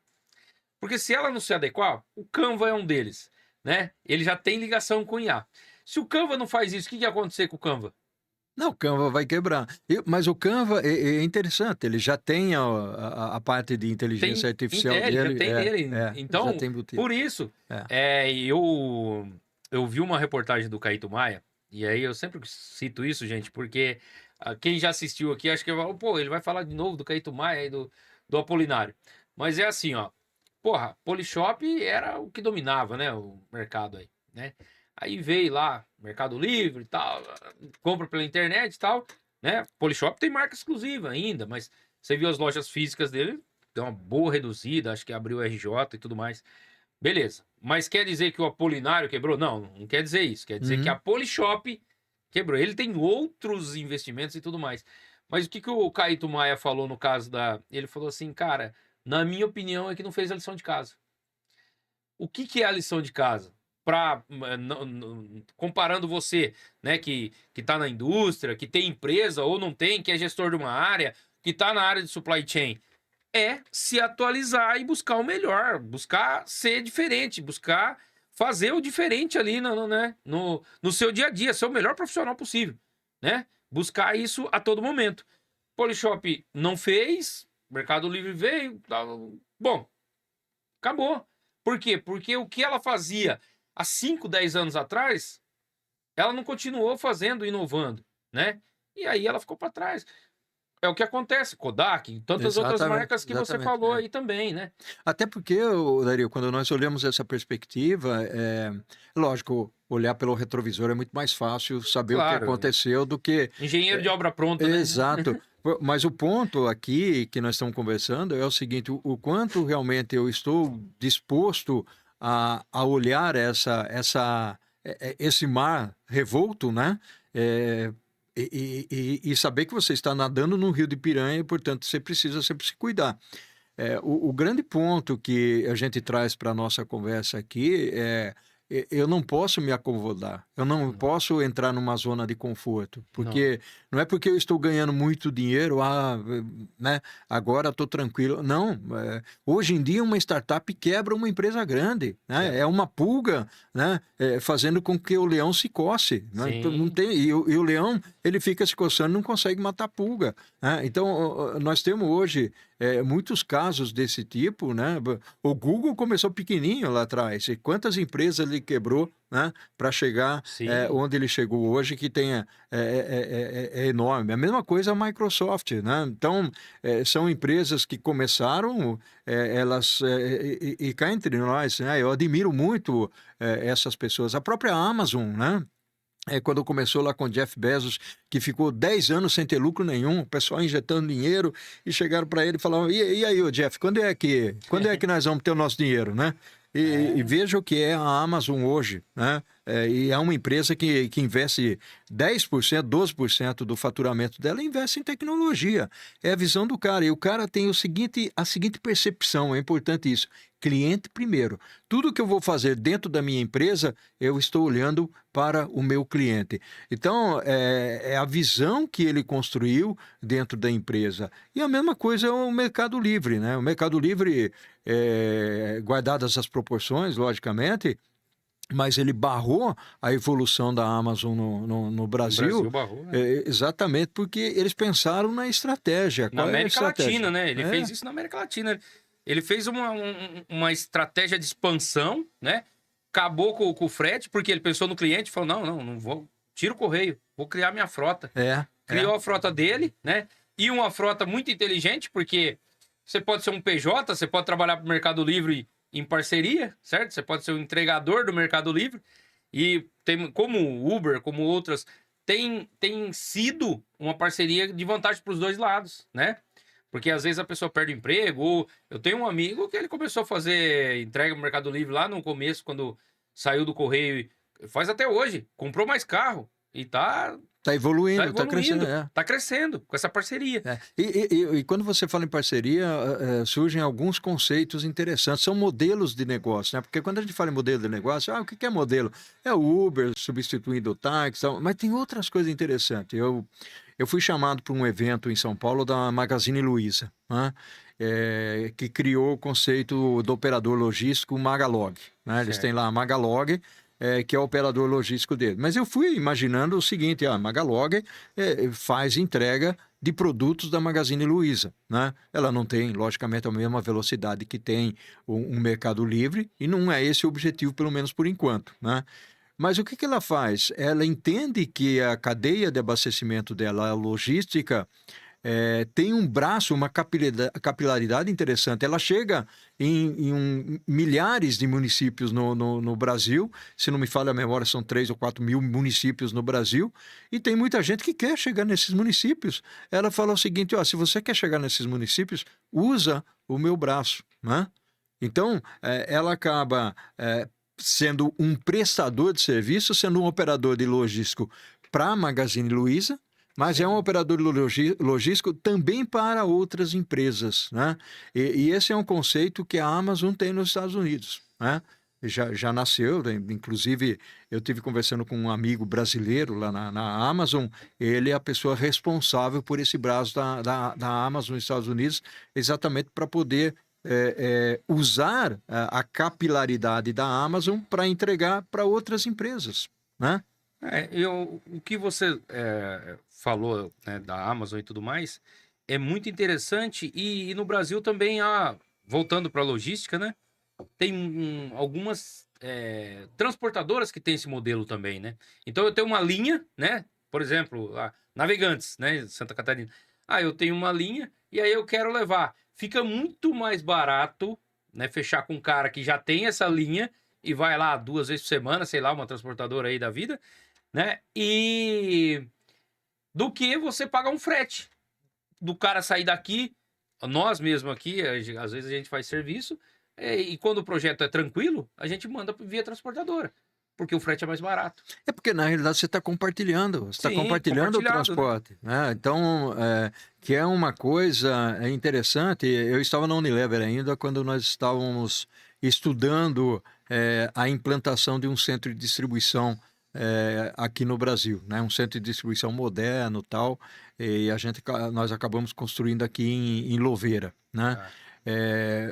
Porque se ela não se adequar, o Canva é um deles, né? Ele já tem ligação com o IA. Se o Canva não faz isso, o que vai acontecer com o Canva? Não, o Canva vai quebrar. Mas o Canva é interessante, ele já tem a parte de inteligência artificial Ele já dele. tem nele. Já Então, tem embutido. por isso, É. eu vi uma reportagem do Caíto Maia, e aí eu sempre cito isso, gente, porque quem já assistiu aqui, acho que vai falar, pô, ele vai falar de novo do Caíto Maia e do Apolinário. Mas é assim, ó, porra, Polishop era o que dominava, né, o mercado aí, né? Aí veio lá, Mercado Livre e tal, compra pela internet e tal, né? Polishop tem marca exclusiva ainda, mas você viu as lojas físicas dele, deu uma boa reduzida, acho que abriu RJ e tudo mais. Beleza. Mas quer dizer que o Apolinário quebrou? Não, não quer dizer isso. Quer dizer que a Uhum. Polishop quebrou. Ele tem outros investimentos e tudo mais. Mas o que o Caíto Maia falou no caso da. Ele falou assim, cara, na minha opinião é que não fez a lição de casa. O que é a lição de casa? Comparando você, né, que tá na indústria, que tem empresa ou não tem, que é gestor de uma área, que tá na área de supply chain, se atualizar e buscar o melhor, buscar ser diferente, buscar fazer o diferente ali né, no seu dia a dia, ser o melhor profissional possível, né? Buscar isso a todo momento. Polishop não fez, Mercado Livre veio, bom, acabou. Por quê? Porque o que ela fazia há 5, 10 anos atrás, ela não continuou fazendo, inovando, né? E aí ela ficou para trás. É o que acontece, Kodak e tantas outras Exatamente, marcas que você exatamente. falou aí também, né? Até porque, Dario, quando nós olhamos essa perspectiva, lógico, olhar pelo retrovisor é muito mais fácil saber o que Claro, aconteceu do que. engenheiro de é, obra pronta, né? Exato. Mas o ponto aqui que nós estamos conversando é o seguinte: o quanto realmente eu estou disposto a olhar esse mar revolto, né? É, e saber que você está nadando num rio de piranha e, portanto, você precisa sempre se cuidar. O grande ponto que a gente traz para a nossa conversa aqui eu não posso me acomodar, eu não Não, posso entrar numa zona de conforto, não. porque não é porque eu estou ganhando muito dinheiro, né, agora estou tranquilo. Não, hoje em dia uma startup quebra uma empresa grande, né, Quebra. é uma pulga, né, fazendo com que o leão se coce, né, então, não Sim, tem, e o leão ele fica se coçando e não consegue matar a pulga, né? Então nós temos hoje muitos casos desse tipo, né? O Google começou pequenininho lá atrás, e quantas empresas ele quebrou, né? Para chegar sim. onde ele chegou hoje, que tenha é enorme. A mesma coisa a Microsoft, né? Então são empresas que começaram, elas e cá entre nós, né? Eu admiro muito essas pessoas. A própria Amazon, né? Quando começou lá com Jeff Bezos, que ficou 10 anos sem ter lucro nenhum, o pessoal injetando dinheiro, e chegaram para ele e falaram: e aí, ô Jeff, quando é que nós vamos ter o nosso dinheiro, né? E É, veja o que é a Amazon hoje, né? E é uma empresa que investe 10%, 12% do faturamento dela, investe em tecnologia. É a visão do cara. E o cara tem a seguinte percepção, é importante isso: cliente primeiro. Tudo que eu vou fazer dentro da minha empresa, eu estou olhando para o meu cliente. Então, é a visão que ele construiu dentro da empresa. E a mesma coisa é o Mercado Livre, né? O Mercado Livre, guardadas as proporções, logicamente, mas ele barrou a evolução da Amazon no O Brasil, Brasil barrou, né? exatamente porque eles pensaram na estratégia. Na Qual é a América estratégia? Latina, né? Ele É, fez isso na América Latina. Ele fez uma estratégia de expansão, né? Acabou com o frete, porque ele pensou no cliente e falou: não vou. Tira o correio, vou criar minha frota. é, é. Criou a frota dele, né? E uma frota muito inteligente, porque você pode ser um PJ, você pode trabalhar para o Mercado Livre em parceria, certo? Você pode ser um entregador do Mercado Livre. E tem, como o Uber, como outras, tem sido uma parceria de vantagem para os dois lados, né? Porque às vezes a pessoa perde o emprego, ou eu tenho um amigo que ele começou a fazer entrega no Mercado Livre lá no começo, quando saiu do correio, faz até hoje, comprou mais carro e Tá tá evoluindo, tá crescendo. evoluindo, tá crescendo com essa parceria. E quando você fala em parceria, surgem alguns conceitos interessantes, são modelos de negócio, né? Porque quando a gente fala em modelo de negócio, o que que é modelo? É o Uber substituindo o táxi, tal, mas tem outras coisas interessantes. Eu fui chamado para um evento em São Paulo da Magazine Luiza, né? Que criou o conceito do operador logístico Magalog, né? Eles têm Certo. lá a Magalog, que é o operador logístico dele. Mas eu fui imaginando o seguinte: a Magalog faz entrega de produtos da Magazine Luiza, né? Ela não tem, logicamente, a mesma velocidade que tem um Mercado Livre, e não é esse o objetivo, pelo menos por enquanto, né? Mas o que que ela faz? Ela entende que a cadeia de abastecimento dela, a logística, tem um braço, uma capilaridade interessante. Ela chega em milhares de municípios no Brasil. Se não me falha a memória, são 3 ou 4 mil municípios no Brasil. E tem muita gente que quer chegar nesses municípios. Ela fala o seguinte: se você quer chegar nesses municípios, usa o meu braço, né? Então, ela acaba sendo um prestador de serviço, sendo um operador de logístico para a Magazine Luiza, mas é um Sim. operador logístico também para outras empresas, né? E esse é um conceito que a Amazon tem nos Estados Unidos, né? Já nasceu, né? Inclusive eu tive conversando com um amigo brasileiro lá na Amazon. Ele é a pessoa responsável por esse braço da Amazon nos Estados Unidos, exatamente para poder usar a capilaridade da Amazon para entregar para outras empresas, né? O que você falou, né, da Amazon e tudo mais é muito interessante e no Brasil também voltando para a logística, né? Tem algumas transportadoras que tem esse modelo também, né? Então eu tenho uma linha, né? Por exemplo, a Navegantes, né? Santa Catarina. Eu tenho uma linha e aí eu quero levar. Fica muito mais barato, né? Fechar com um cara que já tem essa linha e vai lá 2 vezes por semana, sei lá, uma transportadora aí da vida, né? E do que você pagar um frete do cara sair daqui, nós mesmo aqui, às vezes a gente faz serviço, e quando o projeto é tranquilo, a gente manda via transportadora, porque o frete é mais barato. É porque na realidade você está Sim, compartilhando o compartilhado, né? transporte, né? Então, que é uma coisa interessante. Eu estava na Unilever ainda quando nós estávamos estudando a implantação de um centro de distribuição aqui no Brasil, né? Um centro de distribuição moderno, tal, e nós acabamos construindo aqui em Louveira, né? Ah,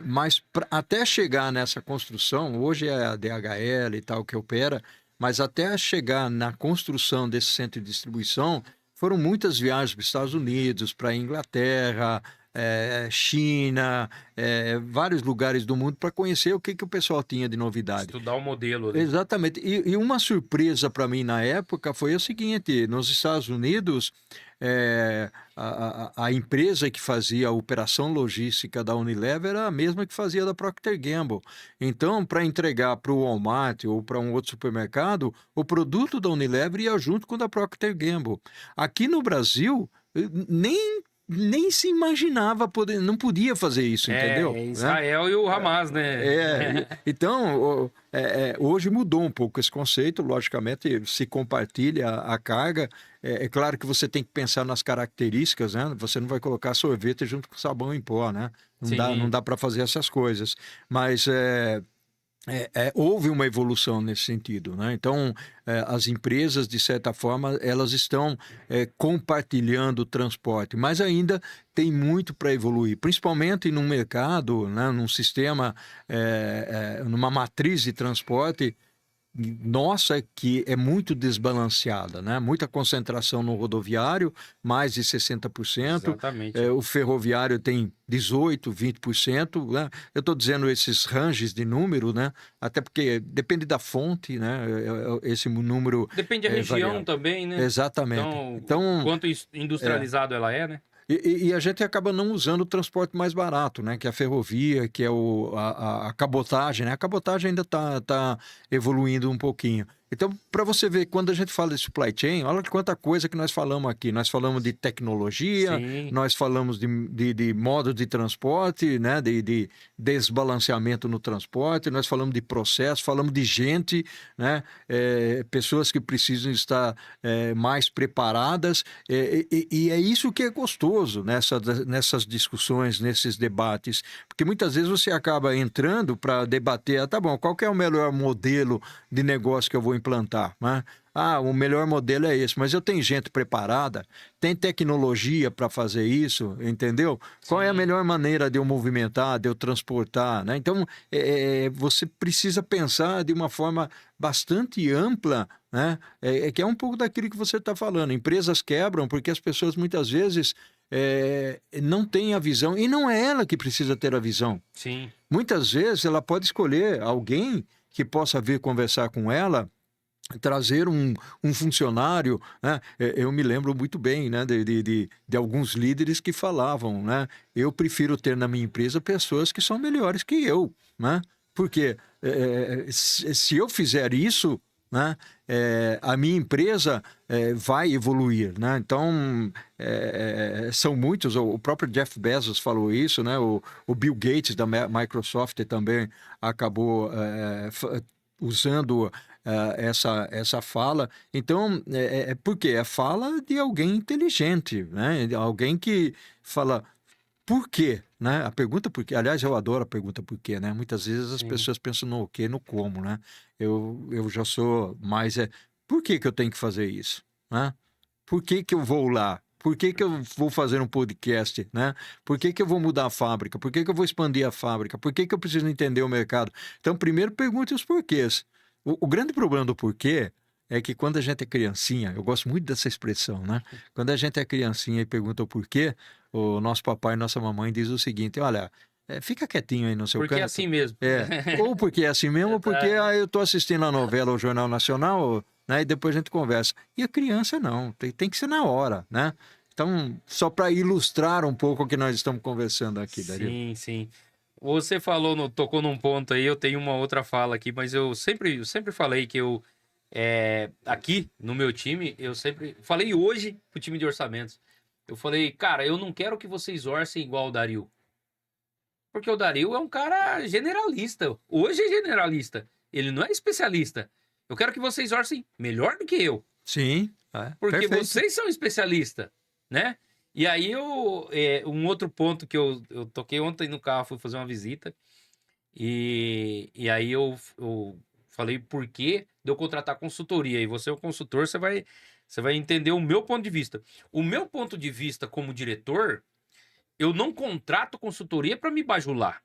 Mas até chegar nessa construção, hoje é a DHL e tal que opera, mas até chegar na construção desse centro de distribuição, foram muitas viagens para os Estados Unidos, para a Inglaterra, China, vários lugares do mundo para conhecer o que o pessoal tinha de novidade. estudar o modelo ali. Exatamente. E uma surpresa para mim na época foi o seguinte: nos Estados Unidos, a empresa que fazia a operação logística da Unilever era a mesma que fazia da Procter Gamble. Então, para entregar para o Walmart ou para um outro supermercado, o produto da Unilever ia junto com o da Procter Gamble. Aqui no Brasil, nem se imaginava poder, não podia fazer isso, entendeu? Né? Israel e o Hamas, né? Então, hoje mudou um pouco esse conceito. Logicamente, se compartilha a carga. É claro que você tem que pensar nas características, né? Você não vai colocar sorvete junto com sabão em pó, né? Não Sim. dá para fazer essas coisas. Mas houve uma evolução nesse sentido, né? Então, as empresas, de certa forma, elas estão compartilhando o transporte, mas ainda tem muito para evoluir, principalmente num mercado, né? Num sistema, numa matriz de transporte. nossa que é muito desbalanceada, né? Muita concentração no rodoviário, mais de 60%, Exatamente. o ferroviário tem 18, 20%, né? Eu estou dizendo esses ranges de número, né? Até porque depende da fonte, né? Esse número Depende da é região variável. também, né? Exatamente. Então, o Então, quanto é, industrializado ela é, né? e a gente acaba não usando o transporte mais barato, né? Que é a ferrovia, que é a cabotagem, né? A cabotagem ainda está evoluindo um pouquinho. Então, para você ver, quando a gente fala de supply chain, olha quanta coisa que nós falamos aqui. Nós falamos de tecnologia, Sim, nós falamos de modo de transporte, né? De desbalanceamento no transporte, nós falamos de processo, falamos de gente, né? Pessoas que precisam estar mais preparadas. E é isso que é gostoso nessas discussões, nesses debates, porque muitas vezes você acaba entrando para debater, tá bom, qual que é o melhor modelo de negócio que eu vou implantar, né? Ah, o melhor modelo é esse, mas eu tenho gente preparada, tem tecnologia para fazer isso, entendeu? Qual é a sim. melhor maneira de eu movimentar, de eu transportar, né? Então, você precisa pensar de uma forma bastante ampla, né? Que é um pouco daquilo que você está falando. Empresas quebram porque as pessoas muitas vezes não têm a visão, e não é ela que precisa ter a visão. Sim. Muitas vezes ela pode escolher alguém que possa vir conversar com ela, trazer um funcionário, né? Eu me lembro muito bem, né, de alguns líderes que falavam, né? Eu prefiro ter na minha empresa pessoas que são melhores que eu, né? Porque se eu fizer isso, né, a minha empresa vai evoluir, né? Então são muitos. O próprio Jeff Bezos falou isso, né? O Bill Gates da Microsoft também acabou usando essa fala. Então, por quê? É fala de alguém inteligente, né? De alguém que fala por quê, né? A pergunta por quê. Aliás, eu adoro a pergunta por quê, né? Muitas vezes as Sim. pessoas pensam no quê, no como, né? Eu já sou mais por que que eu tenho que fazer isso, né? Por que que eu vou lá? Por que que eu vou fazer um podcast, né? Por que que eu vou mudar a fábrica? Por que que eu vou expandir a fábrica? Por que que eu preciso entender o mercado? Então, primeiro pergunte os porquês. O grande problema do porquê é que quando a gente é criancinha, eu gosto muito dessa expressão, né? Quando a gente é criancinha e pergunta o porquê, o nosso papai e nossa mamãe diz o seguinte: olha, fica quietinho aí no seu Porque é canto. assim mesmo. Ou porque é assim mesmo, ou porque Tá. eu estou assistindo a novela ou o Jornal Nacional, né? E depois a gente conversa. E a criança não, tem que ser na hora, né? Então, só para ilustrar um pouco o que nós estamos conversando aqui, Dario. Sim, sim. Você falou, tocou num ponto aí, eu tenho uma outra fala aqui, mas eu sempre falei que aqui no meu time, eu sempre falei hoje pro time de orçamentos. Eu falei, cara, eu não quero que vocês orcem igual o Dario. Porque o Dario é um cara generalista. Hoje é generalista. Ele não é especialista. Eu quero que vocês orcem melhor do que eu. Sim, Porque perfeito. vocês são especialistas, né? E aí um outro ponto que eu toquei ontem no carro, fui fazer uma visita. E aí eu falei por que de eu contratar consultoria. E você é o consultor, você vai entender o meu ponto de vista. O meu ponto de vista como diretor, eu não contrato consultoria para me bajular.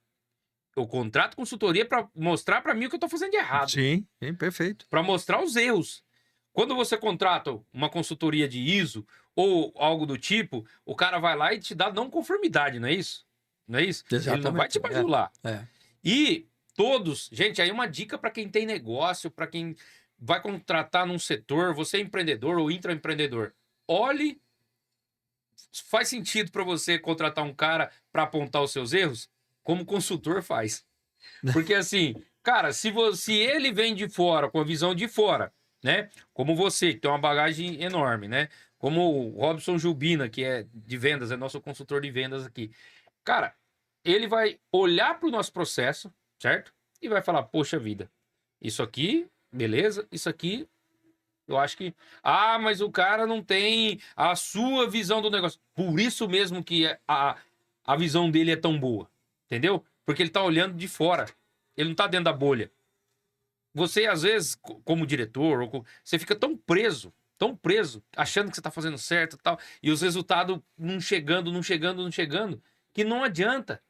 Eu contrato consultoria para mostrar para mim o que eu tô fazendo de errado, Sim, perfeito. para mostrar os erros. Quando você contrata uma consultoria de ISO ou algo do tipo, o cara vai lá e te dá não conformidade, não é isso? Não é isso? Ele não vai Exatamente. te bajular. É. E todos, gente, aí uma dica para quem tem negócio, para quem vai contratar num setor, você é empreendedor ou intraempreendedor. Olhe, faz sentido para você contratar um cara para apontar os seus erros, como consultor faz. Porque assim, cara, se ele vem de fora, com a visão de fora, né? Como você, que tem uma bagagem enorme, né? Como o Robson Jubina, que é de vendas, é nosso consultor de vendas aqui. Cara, ele vai olhar para o nosso processo, certo? E vai falar: poxa vida, isso aqui, beleza, isso aqui, eu acho que. Ah, mas o cara não tem a sua visão do negócio. Por isso mesmo que a visão dele é tão boa, entendeu? Porque ele tá olhando de fora, ele não tá dentro da bolha. Você, às vezes, como diretor, você fica tão preso, achando que você tá fazendo certo e tal, e os resultados não chegando, não chegando, não chegando, que não adianta.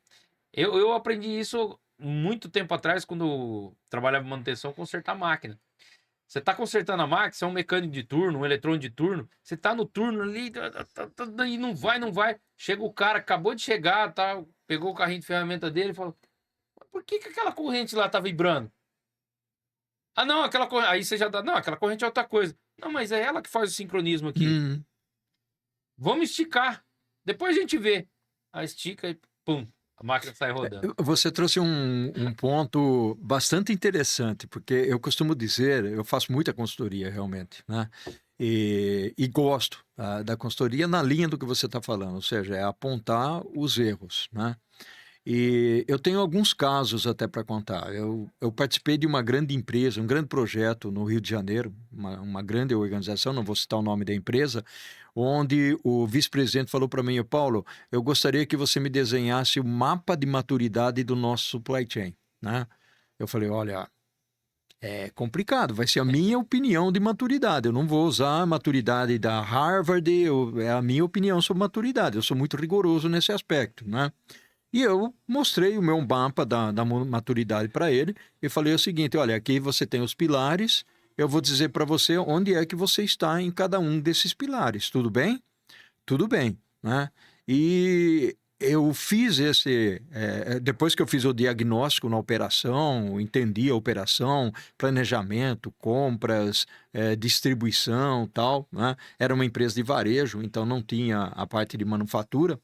Eu aprendi isso muito tempo atrás, quando eu trabalhava em manutenção, consertar máquina. Você tá consertando a máquina, você é um mecânico de turno, um eletrônico de turno, você tá no turno ali, e não vai, não vai. Chega o cara, acabou de chegar, tá, pegou o carrinho de ferramenta dele e falou: por que que aquela corrente lá tá vibrando? Ah, não, aquela corrente. Aí você já dá. Não, aquela corrente é outra coisa. Não, mas é ela que faz o sincronismo aqui. Hum. Vamos esticar. Depois a gente vê. Aí estica e pum, a máquina sai rodando. Você trouxe um ponto bastante interessante, porque eu costumo dizer, eu faço muita consultoria realmente, né? E gosto da consultoria na linha do que você está falando, ou seja, é apontar os erros, né? E eu tenho alguns casos até para contar. Eu participei de uma grande empresa, um grande projeto no Rio de Janeiro, uma grande organização, não vou citar o nome da empresa, onde o vice-presidente falou para mim: Paulo, eu gostaria que você me desenhasse o mapa de maturidade do nosso supply chain, né? Eu falei: olha, é complicado, vai ser a minha opinião de maturidade. Eu não vou usar a maturidade da Harvard, é a minha opinião sobre maturidade. Eu sou muito rigoroso nesse aspecto, né? E eu mostrei o meu mapa da maturidade para ele e falei o seguinte: olha, aqui você tem os pilares, eu vou dizer para você onde é que você está em cada um desses pilares, tudo bem? Tudo bem, né? E eu fiz depois que eu fiz o diagnóstico na operação, entendi a operação, planejamento, compras, distribuição, tal, né? Era uma empresa de varejo, então não tinha a parte de manufatura.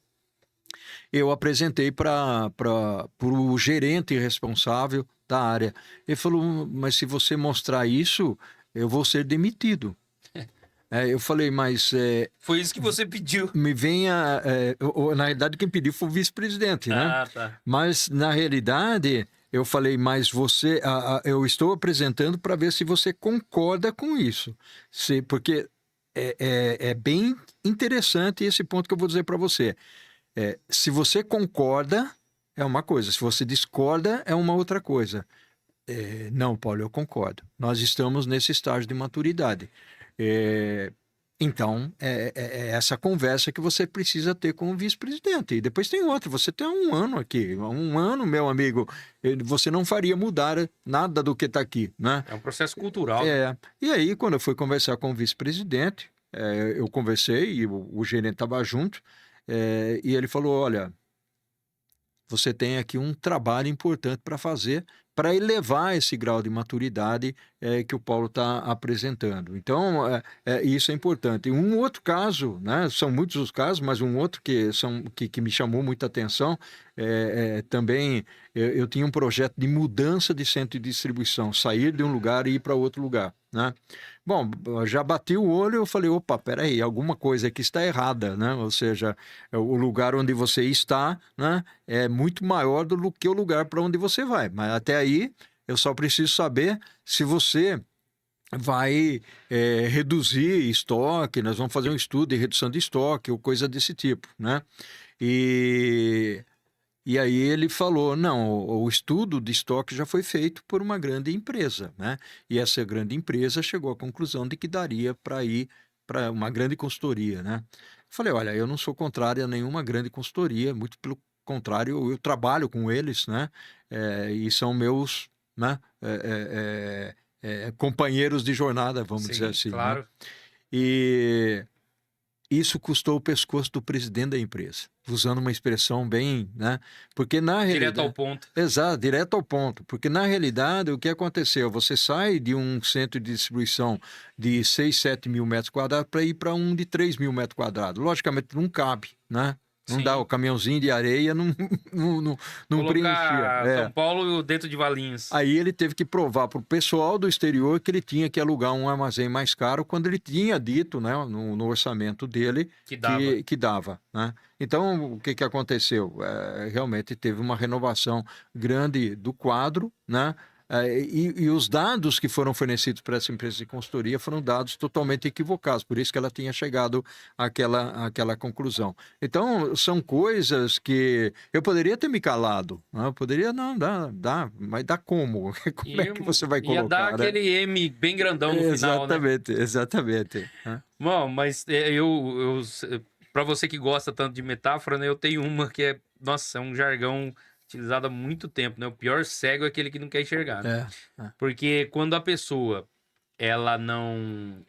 Eu apresentei para o gerente responsável da área. Ele falou: mas se você mostrar isso, eu vou ser demitido. Eu falei: mas Foi isso que você pediu. me venha. Na realidade, quem pediu foi o vice-presidente, né? Ah, tá. Mas, na realidade, eu falei: mas você. Eu estou apresentando para ver se você concorda com isso. Porque é bem interessante esse ponto que eu vou dizer para você. Se você concorda, é uma coisa. Se você discorda, é uma outra coisa. Não, Paulo, eu concordo. Nós estamos nesse estágio de maturidade. Então, é essa conversa que você precisa ter com o vice-presidente. E depois tem outra. Você tem um ano aqui. Um ano, meu amigo, você não faria mudar nada do que está aqui, né? É um processo cultural. Né? E aí, quando eu fui conversar com o vice-presidente, eu conversei e o gerente estava junto, e ele falou: olha, você tem aqui um trabalho importante para fazer para elevar esse grau de maturidade que o Paulo está apresentando. Então, isso é importante. Um outro caso, né, são muitos os casos, mas um outro que me chamou muita atenção, também eu tinha um projeto de mudança de centro de distribuição, sair de um lugar e ir para outro lugar, né? Bom, já bati o olho, eu falei: opa, peraí, alguma coisa aqui está errada, né? Ou seja, o lugar onde você está, né, é muito maior do que o lugar para onde você vai. Mas até aí, eu só preciso saber se você vai reduzir estoque, nós vamos fazer um estudo de redução de estoque ou coisa desse tipo, né? E e aí ele falou: não, o estudo de estoque já foi feito por uma grande empresa, né? E essa grande empresa chegou à conclusão de que daria para ir para uma grande consultoria, né? Falei: olha, eu não sou contrário a nenhuma grande consultoria, muito pelo contrário, eu trabalho com eles, né? E são meus, né? Companheiros de jornada, vamos dizer Sim, assim, né? claro. E isso custou o pescoço do presidente da empresa, usando uma expressão bem, né? Porque na Direto realidade, ao ponto. exato, direto ao ponto. Porque na realidade, o que aconteceu? Você sai de um centro de distribuição de 6, 7 mil metros quadrados para ir para um de 3 mil metros quadrados. Logicamente, não cabe, né? Não dá, o Sim. caminhãozinho de areia não preenchia. Colocar São Paulo dentro de Valinhos. Aí ele teve que provar para o pessoal do exterior que ele tinha que alugar um armazém mais caro quando ele tinha dito, né, no orçamento dele Que dava. que dava, né? Então, o que aconteceu? Realmente teve uma renovação grande do quadro, né? E os dados que foram fornecidos para essa empresa de consultoria foram dados totalmente equivocados, por isso que ela tinha chegado àquela conclusão. Então, são coisas que eu poderia ter me calado, né? Eu poderia, não, dá, mas dá como? Como é que você vai Ia dar colocar, né? aquele M bem grandão no final, né? Exatamente. Né? Bom, mas para você que gosta tanto de metáfora, né, eu tenho uma que nossa, é um jargão utilizado há muito tempo, né? O pior cego é aquele que não quer enxergar, né? É, é. Porque quando a pessoa ela não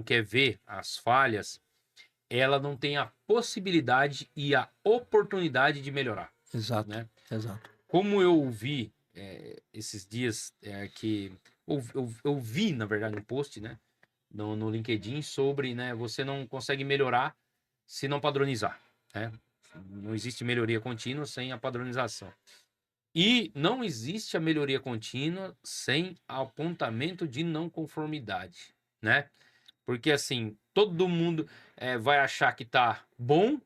quer ver as falhas, ela não tem a possibilidade e a oportunidade de melhorar, Exato, né? exato. Como eu vi esses dias que eu vi, na verdade, um post, né, no LinkedIn sobre, né, você não consegue melhorar se não padronizar, né? Não existe melhoria contínua sem a padronização. E não existe a melhoria contínua sem apontamento de não conformidade, né? Porque assim, todo mundo vai achar que tá bom,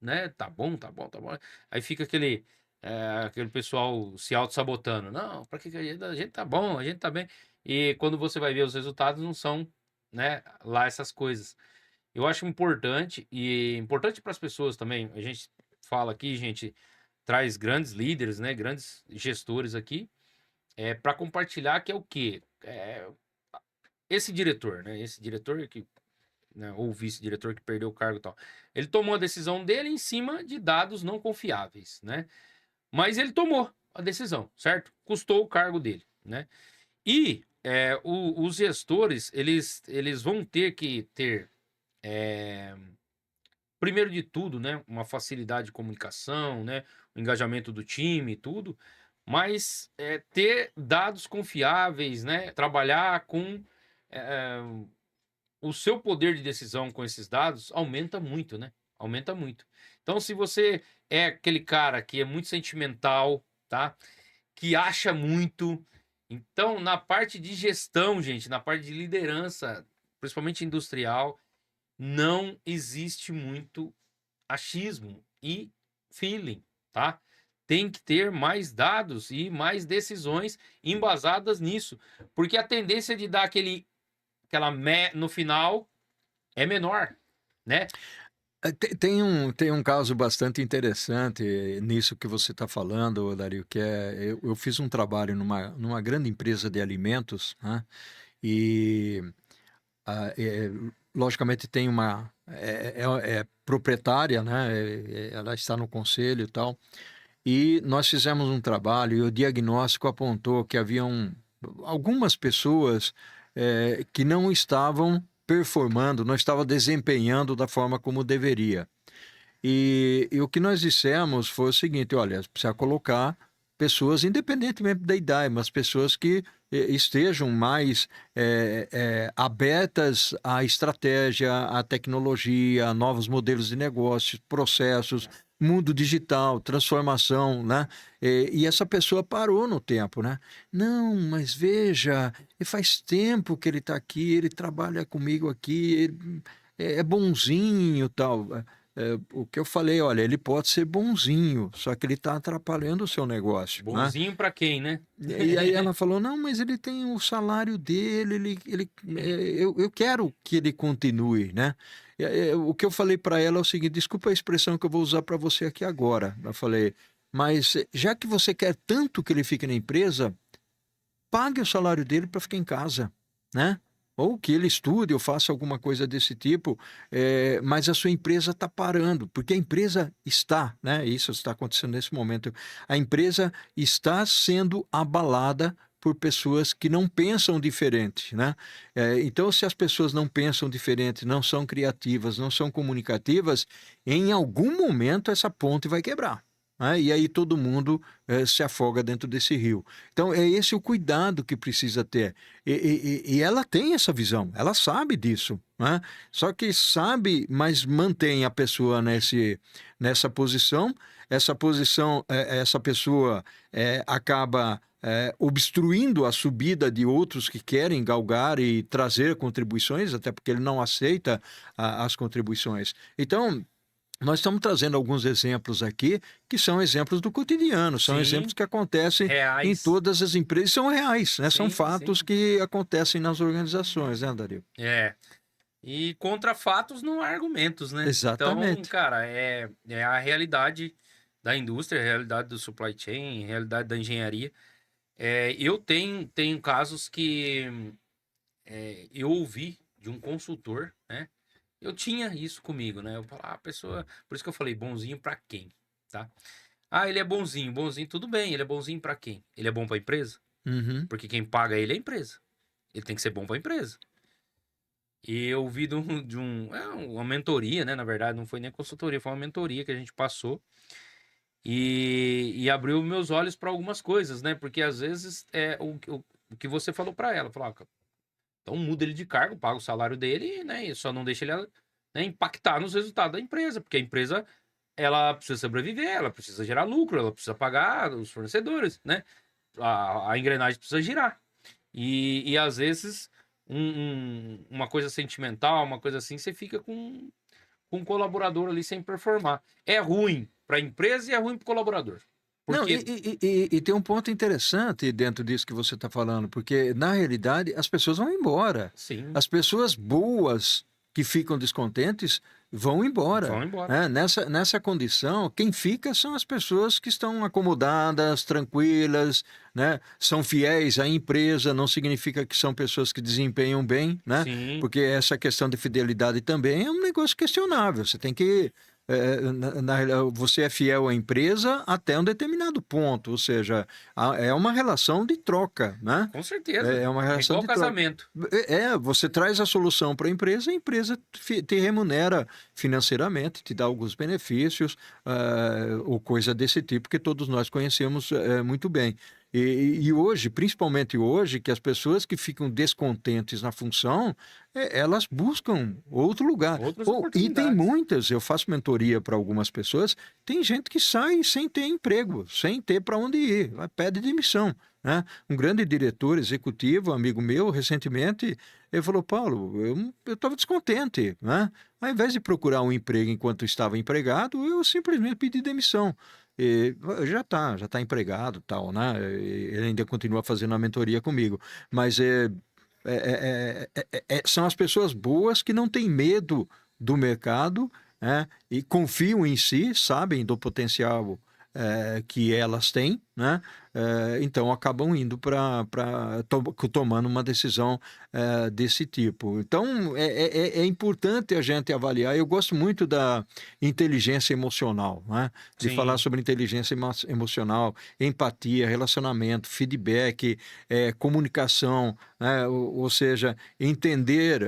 né? Tá bom, tá bom, tá bom. Aí fica aquele pessoal se auto-sabotando. Não, pra que a gente tá bom, a gente tá bem. E quando você vai ver os resultados, não são, né, lá essas coisas. Eu acho importante, e importante para as pessoas também. A gente fala aqui, gente, traz grandes líderes, né, grandes gestores aqui, para compartilhar que é o quê? Esse diretor, né? Esse diretor que, né, ou vice-diretor que perdeu o cargo e tal. Ele tomou a decisão dele em cima de dados não confiáveis, né? Mas ele tomou a decisão, certo? Custou o cargo dele, né? E os gestores, eles vão ter que ter, é, primeiro de tudo, né, uma facilidade de comunicação, né, o engajamento do time e tudo, mas ter dados confiáveis, né, trabalhar com é, o seu poder de decisão com esses dados aumenta muito, né? Aumenta muito. Então, se você é aquele cara que é muito sentimental, tá? Que acha muito. Então, na parte de gestão, gente, na parte de liderança, principalmente industrial, não existe muito achismo e feeling, tá? Tem que ter mais dados e mais decisões embasadas nisso, porque a tendência de dar no final é menor, né? Tem um caso bastante interessante nisso que você está falando, Dario, que eu fiz um trabalho numa grande empresa de alimentos, né? E logicamente tem é proprietária, né? Ela está no conselho e tal. E nós fizemos um trabalho e o diagnóstico apontou que haviam algumas pessoas que não estavam performando, não estavam desempenhando da forma como deveria. E o que nós dissemos foi o seguinte: olha, precisa colocar pessoas, independentemente da idade, mas pessoas que estejam mais abertas à estratégia, à tecnologia, a novos modelos de negócios, processos, mundo digital, transformação, né? E essa pessoa parou no tempo, né? Não, mas veja, faz tempo que ele está aqui, ele trabalha comigo aqui, ele é bonzinho, tal. O que eu falei, olha, ele pode ser bonzinho, só que ele está atrapalhando o seu negócio, né? Bonzinho pra quem, né? E aí ela falou, não, mas ele tem o salário dele, eu quero que ele continue, né? O que eu falei para ela é o seguinte, desculpa a expressão que eu vou usar para você aqui agora. Eu falei, mas já que você quer tanto que ele fique na empresa, pague o salário dele para ficar em casa, né? Ou que ele estude ou faça alguma coisa desse tipo, mas a sua empresa está parando, porque a empresa está, né? Isso está acontecendo nesse momento. A empresa está sendo abalada por pessoas que não pensam diferente, né? Então, se as pessoas não pensam diferente, não são criativas, não são comunicativas, em algum momento essa ponte vai quebrar, né? E aí todo mundo se afoga dentro desse rio. Então, é esse o cuidado que precisa ter. E ela tem essa visão, ela sabe disso, né? Só que sabe, mas mantém a pessoa nessa posição. Essa pessoa acaba obstruindo a subida de outros que querem galgar e trazer contribuições, até porque ele não aceita as contribuições. Então, nós estamos trazendo alguns exemplos aqui que são exemplos do cotidiano, são exemplos Sim, que acontecem em reais. todas as empresas, são reais, né? São Sim, fatos sim. que acontecem nas organizações, né, Dario? É. E contra fatos não há argumentos, né? Então, Exatamente. cara, é a realidade da indústria, a realidade do supply chain, a realidade da engenharia. Eu tenho casos que eu ouvi de um consultor, né? Eu tinha isso comigo, né? Eu falava, a pessoa. Por isso que eu falei, bonzinho pra quem? Tá? Ah, ele é bonzinho, bonzinho, tudo bem, ele é bonzinho pra quem? Ele é bom pra empresa? Uhum. Porque quem paga ele é a empresa. ele tem que ser bom para a empresa. E eu vi uma mentoria, né? Na verdade, não foi nem consultoria, foi uma mentoria que a gente passou e abriu meus olhos para algumas coisas, né? Porque às vezes o que você falou para ela, falou, então muda ele de cargo, paga o salário dele, né? E só não deixa ele, né, impactar nos resultados da empresa, porque a empresa ela precisa sobreviver, ela precisa gerar lucro, ela precisa pagar os fornecedores, né? A engrenagem precisa girar. E às vezes uma coisa sentimental, uma coisa assim, você fica com um colaborador ali sem performar. É ruim para a empresa e é ruim para o colaborador. Não, Porque, e tem um ponto interessante dentro disso que você está falando, porque na realidade as pessoas vão embora. sim, As pessoas boas que ficam descontentes vão embora. vão embora. Né? Nessa condição, quem fica são as pessoas que estão acomodadas, tranquilas, né? São fiéis à empresa, não significa que são pessoas que desempenham bem, né? Sim, Porque essa questão de fidelidade também é um negócio questionável. Você tem que você é fiel à empresa até um determinado ponto, ou seja, é uma relação de troca, né? com certeza. É uma É relação igual de troca. casamento. Você traz a solução para a empresa te remunera financeiramente, te dá alguns benefícios, ou coisa desse tipo que todos nós conhecemos muito bem. E hoje, principalmente hoje, que as pessoas que ficam descontentes na função, elas buscam outro lugar. Outras E tem oportunidades. muitas, eu faço mentoria para algumas pessoas, tem gente que sai sem ter emprego, sem ter para onde ir, pede demissão. Né? Um grande diretor executivo, amigo meu, recentemente, ele falou: Paulo, eu estava descontente. Né? Ao invés de procurar um emprego enquanto estava empregado, eu simplesmente pedi demissão. E já tá empregado, tal, né? Ele ainda continua fazendo a mentoria comigo, mas são as pessoas boas que não têm medo do mercado, né? E confiam em si, sabem do potencial que elas têm, né? Então acabam indo tomando uma decisão desse tipo. Então é importante a gente avaliar. Eu gosto muito da inteligência emocional, né? De falar Sim, sobre inteligência emocional, empatia, relacionamento, feedback, comunicação, né? Ou seja, entender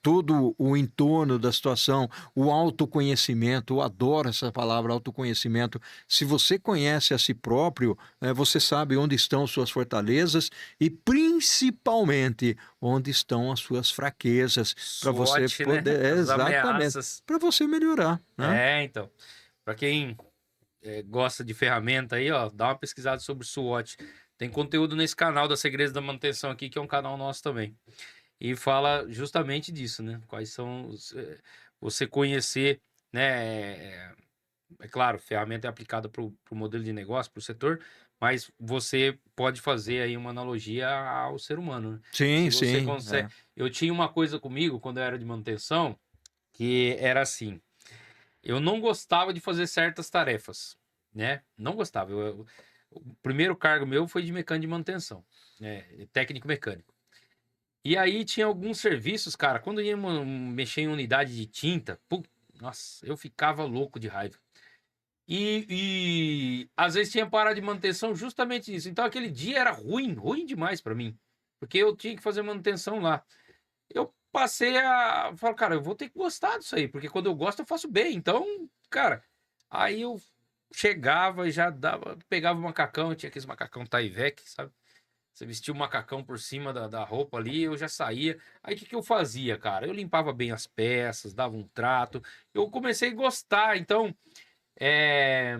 todo o entorno da situação, o autoconhecimento. Eu adoro essa palavra, autoconhecimento. Se você conhece a si próprio, você sabe onde estão suas fortalezas e principalmente onde estão as suas fraquezas para você SWOT, né? poder, As exatamente, ameaças. para você melhorar, né? Então. Para quem gosta de ferramenta aí, ó, dá uma pesquisada sobre SWOT. Tem conteúdo nesse canal da Segredos da Manutenção aqui, que é um canal nosso também. E fala justamente disso, né? Quais são você conhecer, né? É claro, ferramenta é aplicada para o modelo de negócio, para o setor, mas você pode fazer aí uma analogia ao ser humano, né? Se Sim, você sim, consegue. Eu tinha uma coisa comigo quando eu era de manutenção, que era assim. Eu não gostava de fazer certas tarefas, né? Não gostava. O primeiro cargo meu foi de mecânico de manutenção, né? Técnico mecânico. E aí tinha alguns serviços, cara, quando ia mexer em unidade de tinta, nossa, eu ficava louco de raiva. E às vezes tinha parada de manutenção justamente nisso. Então aquele dia era ruim, ruim demais para mim, porque eu tinha que fazer manutenção lá. Eu passei a falar, cara, eu vou ter que gostar disso aí, porque quando eu gosto eu faço bem. Então, cara, aí eu chegava e já dava, pegava o macacão, tinha aqueles macacão Tyvek, sabe? Você vestia o macacão por cima da roupa ali, eu já saía. Aí o que que eu fazia, cara? Eu limpava bem as peças, dava um trato. Eu comecei a gostar. Então, é...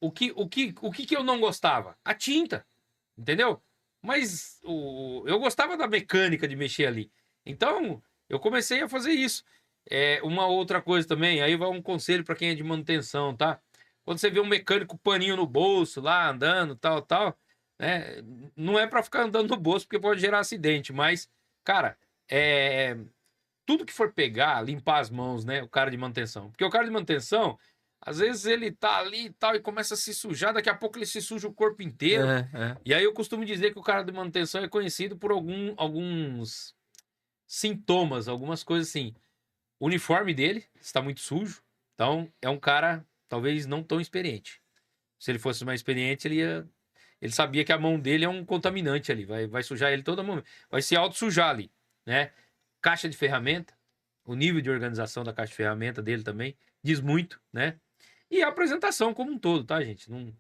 o que eu não gostava? A tinta, entendeu? Mas eu gostava da mecânica de mexer ali. Então, eu comecei a fazer isso. Uma outra coisa também, aí vai um conselho para quem é de manutenção, tá? Quando você vê um mecânico paninho no bolso lá, andando, tal, tal, né? Não é para ficar andando no bolso porque pode gerar acidente, mas, cara, tudo que for pegar, limpar as mãos, né? O cara de manutenção. Porque o cara de manutenção, às vezes ele tá ali e tal e começa a se sujar, daqui a pouco ele se suja o corpo inteiro. É. E aí eu costumo dizer que o cara de manutenção é conhecido por alguns sintomas, algumas coisas assim. O uniforme dele está muito sujo, então é um cara talvez não tão experiente. Se ele fosse mais experiente, ele sabia que a mão dele é um contaminante ali, vai sujar ele todo momento, vai se auto-sujar ali, né? Caixa de ferramenta, o nível de organização da caixa de ferramenta dele também diz muito, né? E a apresentação como um todo, tá, gente? Não,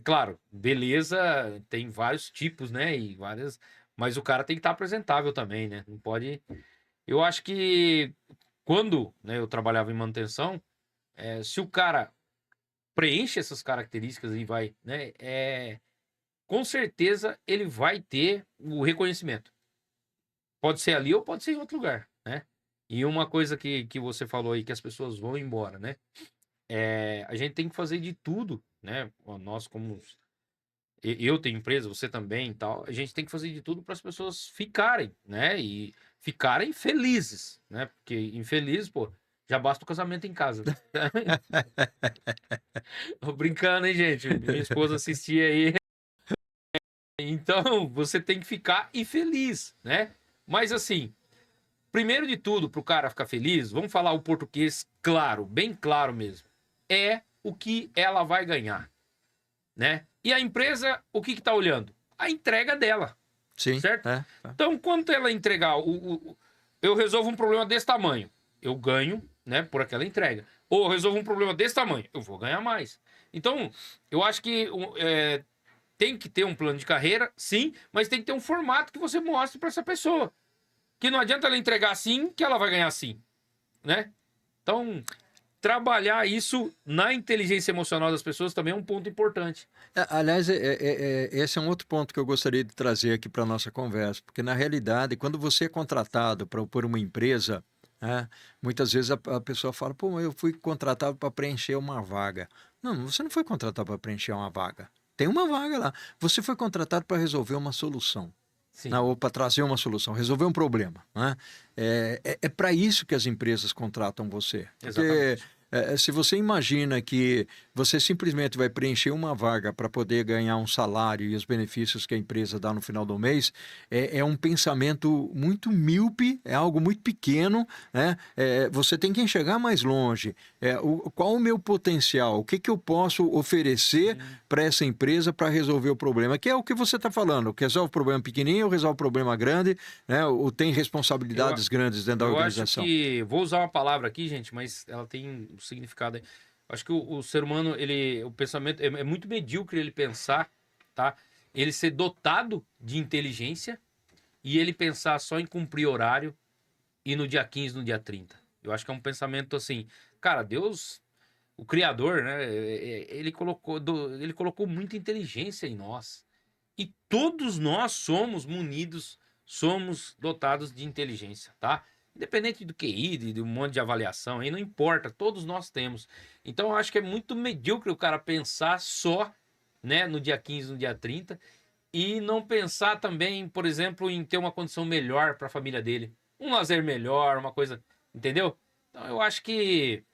claro, beleza tem vários tipos, né? E várias, mas o cara tem que estar apresentável também, né? Não pode. Eu acho que quando, né, eu trabalhava em manutenção, se o cara preenche essas características e vai, né? Com certeza ele vai ter o reconhecimento. Pode ser ali ou pode ser em outro lugar, né? E uma coisa que você falou aí, que as pessoas vão embora, né? A gente tem que fazer de tudo, né? Nós, como eu tenho empresa, você também e tal, a gente tem que fazer de tudo para as pessoas ficarem, né? E ficarem felizes, né? Porque infeliz, pô, já basta o casamento em casa. Tô brincando, hein, gente? Minha esposa assistia aí. Então, você tem que ficar infeliz, né? Mas assim, primeiro de tudo, para o cara ficar feliz, vamos falar o português claro, bem claro mesmo. É o que ela vai ganhar, né? E a empresa, o que está olhando? A entrega dela, Sim, certo? Então, quando ela entregar, eu resolvo um problema desse tamanho, eu ganho, né, por aquela entrega. Ou eu resolvo um problema desse tamanho, eu vou ganhar mais. Então, eu acho que tem que ter um plano de carreira, sim, mas tem que ter um formato que você mostre para essa pessoa. Que não adianta ela entregar assim, que ela vai ganhar assim, né? Então, trabalhar isso na inteligência emocional das pessoas também é um ponto importante. Aliás, esse é um outro ponto que eu gostaria de trazer aqui para a nossa conversa, porque na realidade, quando você é contratado por uma empresa, né, muitas vezes a pessoa fala, pô, eu fui contratado para preencher uma vaga. Não, você não foi contratado para preencher uma vaga. Tem uma vaga lá. Você foi contratado para resolver uma solução. Sim, Não, ou para trazer uma solução, resolver um problema, né? É para isso que as empresas contratam você. Porque exatamente. se você imagina que você simplesmente vai preencher uma vaga para poder ganhar um salário e os benefícios que a empresa dá no final do mês, é um pensamento muito míope, é algo muito pequeno, né? Você tem que enxergar mais longe. Qual o meu potencial? O que eu posso oferecer para essa empresa para resolver o problema? Que é o que você está falando, que resolve o problema pequenininho ou resolve o problema grande, né? Ou tem Eu, responsabilidades grandes dentro da eu acho organização. que, vou usar uma palavra aqui, gente, mas ela tem um significado aí. Acho que o ser humano, o pensamento é muito medíocre ele pensar, tá? Ele ser dotado de inteligência e ele pensar só em cumprir horário e no dia 15, no dia 30. Eu acho que é um pensamento assim, cara, Deus, o Criador, né? Ele colocou muita inteligência em nós. E todos nós somos munidos, somos dotados de inteligência, tá? Independente do QI, de um monte de avaliação, aí não importa, todos nós temos. Então eu acho que é muito medíocre o cara pensar só, né, no dia 15, no dia 30, e não pensar também, por exemplo, em ter uma condição melhor para a família dele. Um lazer melhor, uma coisa, entendeu? Então eu acho que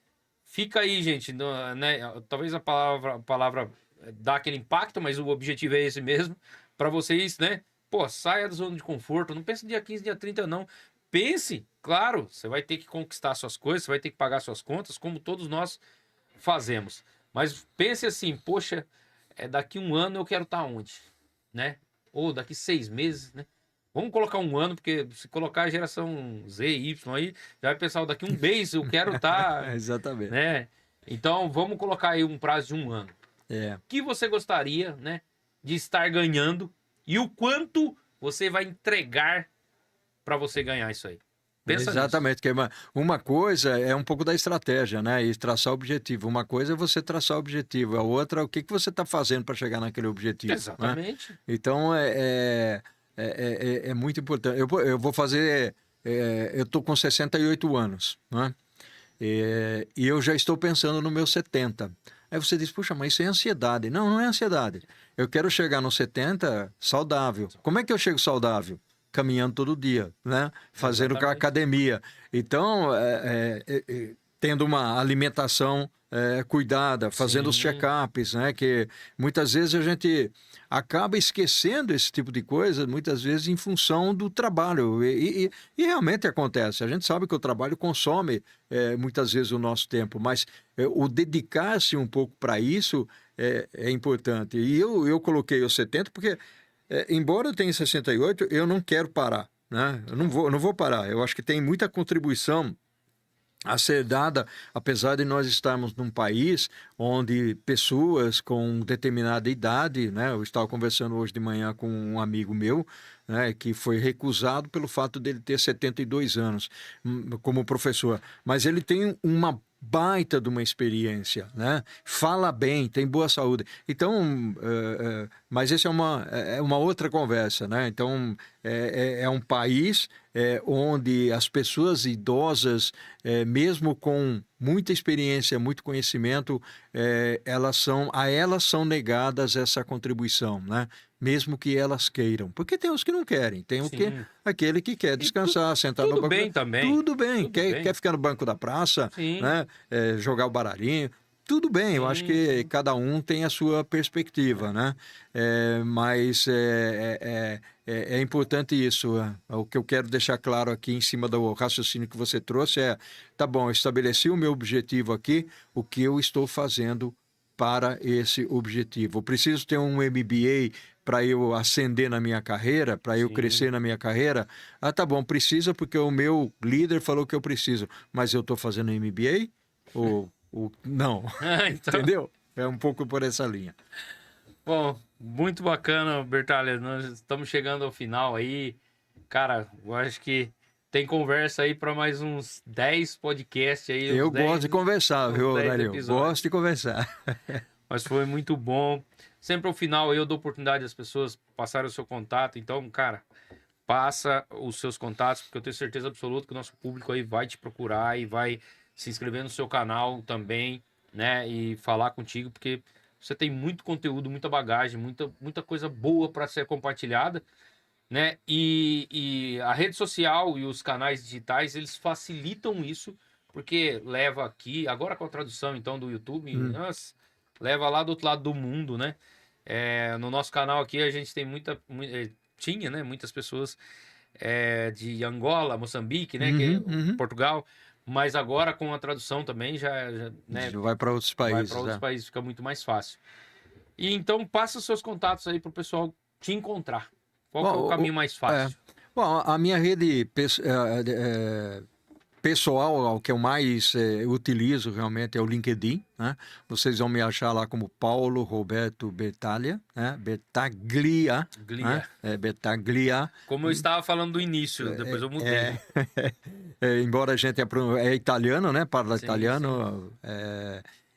fica aí, gente, né? Talvez a palavra dá aquele impacto, mas o objetivo é esse mesmo, para vocês, né? Pô, saia da zona de conforto, não pense dia 15, dia 30 não. Pense, claro, você vai ter que conquistar suas coisas, você vai ter que pagar suas contas, como todos nós fazemos. Mas pense assim, poxa, daqui um ano eu quero estar onde, né? Ou daqui 6 meses, né? Vamos colocar um ano, porque se colocar a geração Z, Y aí, já vai pensar, daqui um mês eu quero estar, Exatamente. né? Então vamos colocar aí um prazo de um ano. É. O que você gostaria, né, de estar ganhando e o quanto você vai entregar para você ganhar isso aí? Pensa nisso. Exatamente, que uma coisa é um pouco da estratégia, né? E traçar objetivo. Uma coisa é você traçar objetivo, a outra é o que você está fazendo para chegar naquele objetivo, né? Exatamente. Então é muito importante. Eu vou fazer. Eu estou com 68 anos, né? E eu já estou pensando no meu 70. Aí você diz, puxa, mas isso é ansiedade. Não, não é ansiedade. Eu quero chegar no 70 saudável. Como é que eu chego saudável? Caminhando todo dia, né? Fazendo Exatamente. academia. Então, tendo uma alimentação cuidada, fazendo os Sim. check-ups, né? Que muitas vezes a gente acaba esquecendo esse tipo de coisa, muitas vezes em função do trabalho. E realmente acontece. A gente sabe que o trabalho consome muitas vezes o nosso tempo, mas o dedicar-se um pouco para isso é importante. E eu coloquei os 70 porque, embora eu tenha 68, eu não quero parar, né? Eu não vou parar. Eu acho que tem muita contribuição a ser dada, apesar de nós estarmos num país onde pessoas com determinada idade, né? Eu estava conversando hoje de manhã com um amigo meu, né? Que foi recusado pelo fato dele ter 72 anos como professor, mas ele tem uma baita de uma experiência, né? Fala bem, tem boa saúde. Então, mas essa é uma outra conversa, né? Então, é um país onde as pessoas idosas, mesmo com muita experiência, muito conhecimento, a elas são negadas essa contribuição, né? Mesmo que elas queiram. Porque tem os que não querem, tem Sim. aquele que quer E descansar, sentar no tudo banco. bem também. Tudo bem, Tudo bem. quer ficar no banco da praça, Sim, né? Jogar o baralhinho. Tudo bem, eu acho sim, que sim. cada um tem a sua perspectiva, né? Mas é importante isso. O que eu quero deixar claro aqui em cima do raciocínio que você trouxe tá bom, eu estabeleci o meu objetivo aqui, o que eu estou fazendo para esse objetivo. Eu preciso ter um MBA para eu ascender na minha carreira, para eu Sim. crescer na minha carreira. Ah, tá bom, precisa porque o meu líder falou que eu preciso, mas eu estou fazendo MBA? Ou não? Então, Entendeu? É um pouco por essa linha. bom, muito bacana, Bertalha. Nós estamos chegando ao final aí. Cara, eu acho que tem conversa aí para mais uns 10 podcasts aí, Eu gosto de conversar, uns viu, 10 Dario? Gosto episódios. de conversar. Mas foi muito bom. Sempre ao final eu dou oportunidade às pessoas passarem o seu contato. Então, cara, passa os seus contatos, porque eu tenho certeza absoluta que o nosso público aí vai te procurar e vai se inscrever no seu canal também, né? E falar contigo, porque você tem muito conteúdo, muita bagagem, muita coisa boa para ser compartilhada, né? E a rede social e os canais digitais, eles facilitam isso, porque leva aqui, agora com a tradução então do YouTube, Hum. nossa, leva lá do outro lado do mundo, né? No nosso canal aqui a gente tem tinha, né? Muitas pessoas de Angola, Moçambique, né? Que é Uhum, uhum. Portugal, mas agora com a tradução também né? Já vai para outros Vai para países, outros né? países, fica muito mais fácil. E então passa os seus contatos aí para o pessoal te encontrar. Qual que é o Bom, caminho mais é. fácil? Bom, a minha rede pessoal, o que eu mais utilizo realmente é o LinkedIn, né? Vocês vão me achar lá como Paulo Roberto Bertaglia, né? Bertaglia, né? Glia. Bertaglia. Como eu estava falando do início, depois eu É, mudei. embora a gente é italiano, né? Parla Sim, sim. italiano,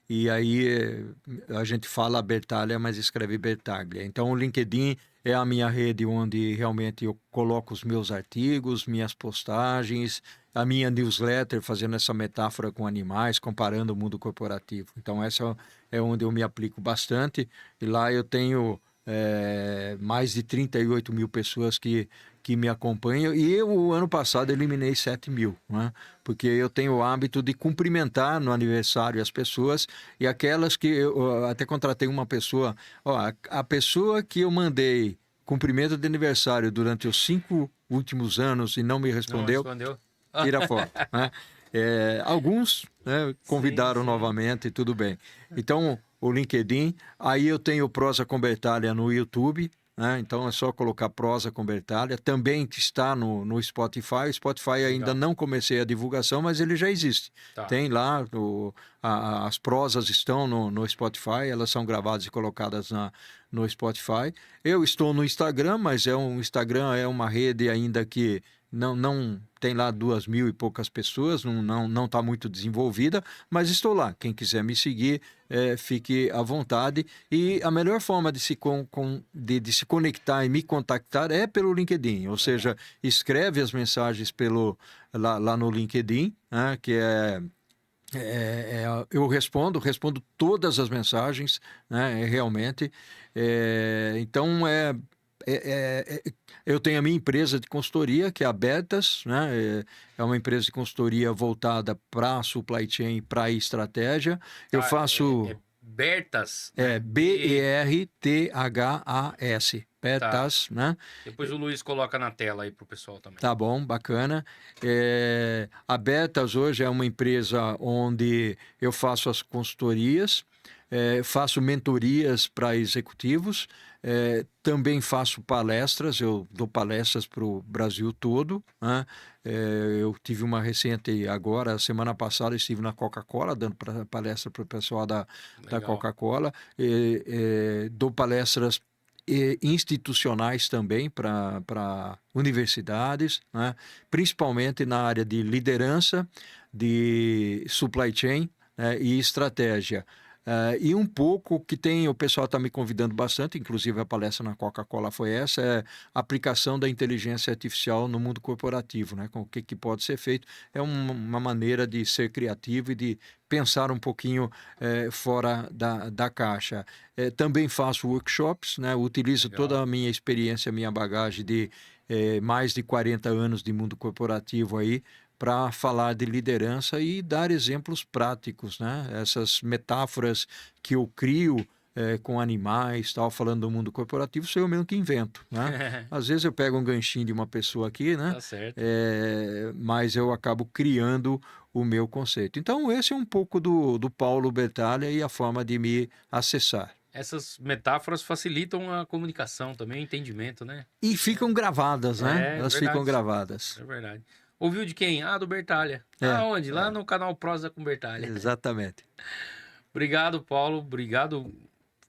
e aí a gente fala Bertaglia, mas escreve Bertaglia. Então o LinkedIn é a minha rede onde realmente eu coloco os meus artigos, minhas postagens, a minha newsletter, fazendo essa metáfora com animais, comparando o mundo corporativo. Então essa é onde eu me aplico bastante, e lá eu tenho mais de 38 mil pessoas que me acompanham, e eu, o ano passado, eliminei 7 mil, né? Porque eu tenho o hábito de cumprimentar no aniversário as pessoas, e aquelas que eu até contratei uma pessoa, ó, a pessoa que eu mandei cumprimento de aniversário durante os 5 últimos anos e não me Não respondeu, respondeu? tira foto, né? Alguns, né, Sim, convidaram sim. novamente, tudo bem. Então, o LinkedIn, aí eu tenho Prosa com Bertaglia no YouTube, né? Então é só colocar Prosa com Bertaglia. Também está no Spotify. O Spotify ainda Legal. não comecei a divulgação, mas ele já existe. Tá. Tem lá, as prosas estão no Spotify, elas são gravadas e colocadas no Spotify. Eu estou no Instagram, mas Instagram é uma rede ainda que não tem lá 2 mil e poucas pessoas, não está muito desenvolvida, mas estou lá. Quem quiser me seguir, fique à vontade. E a melhor forma de se conectar e me contactar é pelo LinkedIn, ou Legal. seja, escreve as mensagens lá no LinkedIn, né, que eu respondo todas as mensagens, né, realmente. Então, eu tenho a minha empresa de consultoria, que é a Betas, né? É uma empresa de consultoria voltada para supply chain, para estratégia. Eu Tá, faço Bertas, né? Berthas, Tá. Betas, né? Depois o Luiz coloca na tela aí pro pessoal também. Tá bom, bacana. A Betas hoje é uma empresa onde eu faço as consultorias. faço mentorias para executivos, também faço palestras, eu dou palestras para o Brasil todo, né? Eu tive uma recente agora, semana passada, estive na Coca-Cola, dando palestra para o pessoal da Legal. Coca-Cola, dou palestras institucionais também para universidades, né? Principalmente na área de liderança, de supply chain, né? E estratégia. E um pouco que tem, o pessoal está me convidando bastante, inclusive a palestra na Coca-Cola foi essa, é a aplicação da inteligência artificial no mundo corporativo, né? Com o que pode ser feito. É uma maneira de ser criativo e de pensar um pouquinho fora da caixa. Também faço workshops, né? Utilizo Legal. toda a minha experiência, minha bagagem de mais de 40 anos de mundo corporativo aí, para falar de liderança e dar exemplos práticos, né? Essas metáforas que eu crio com animais, tal, falando do mundo corporativo, sou eu mesmo que invento, né? Às vezes eu pego um ganchinho de uma pessoa aqui, né? Tá certo. Mas eu acabo criando o meu conceito. Então, esse é um pouco do Paulo Bertalha e a forma de me acessar. Essas metáforas facilitam a comunicação também, o entendimento, né? E ficam gravadas, né? É Elas ficam verdade. gravadas. É verdade. Ouviu de quem? Ah, do Bertalha. Aonde? Lá no canal Prosa com Bertalha. Exatamente. Obrigado, Paulo. Obrigado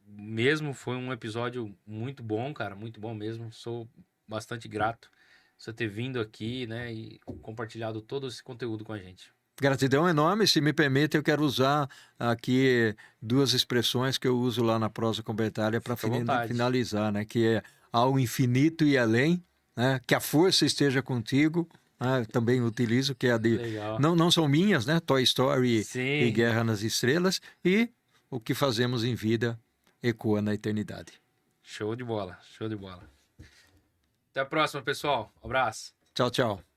mesmo. Foi um episódio muito bom, cara. Muito bom mesmo. Sou bastante grato por você ter vindo aqui, né? E compartilhado todo esse conteúdo com a gente. Gratidão enorme. Se me permite, eu quero usar aqui duas expressões que eu uso lá na Prosa com Bertalha para Fica à vontade. finalizar, né? Que é ao infinito e além, né? Que a força esteja contigo. Né? Também utilizo, que é a de... Legal. Não são minhas, né? Toy Story e Sim. Guerra nas Estrelas. E o que fazemos em vida ecoa na eternidade. Show de bola. Show de bola. Até a próxima, pessoal. Um abraço. Tchau, tchau.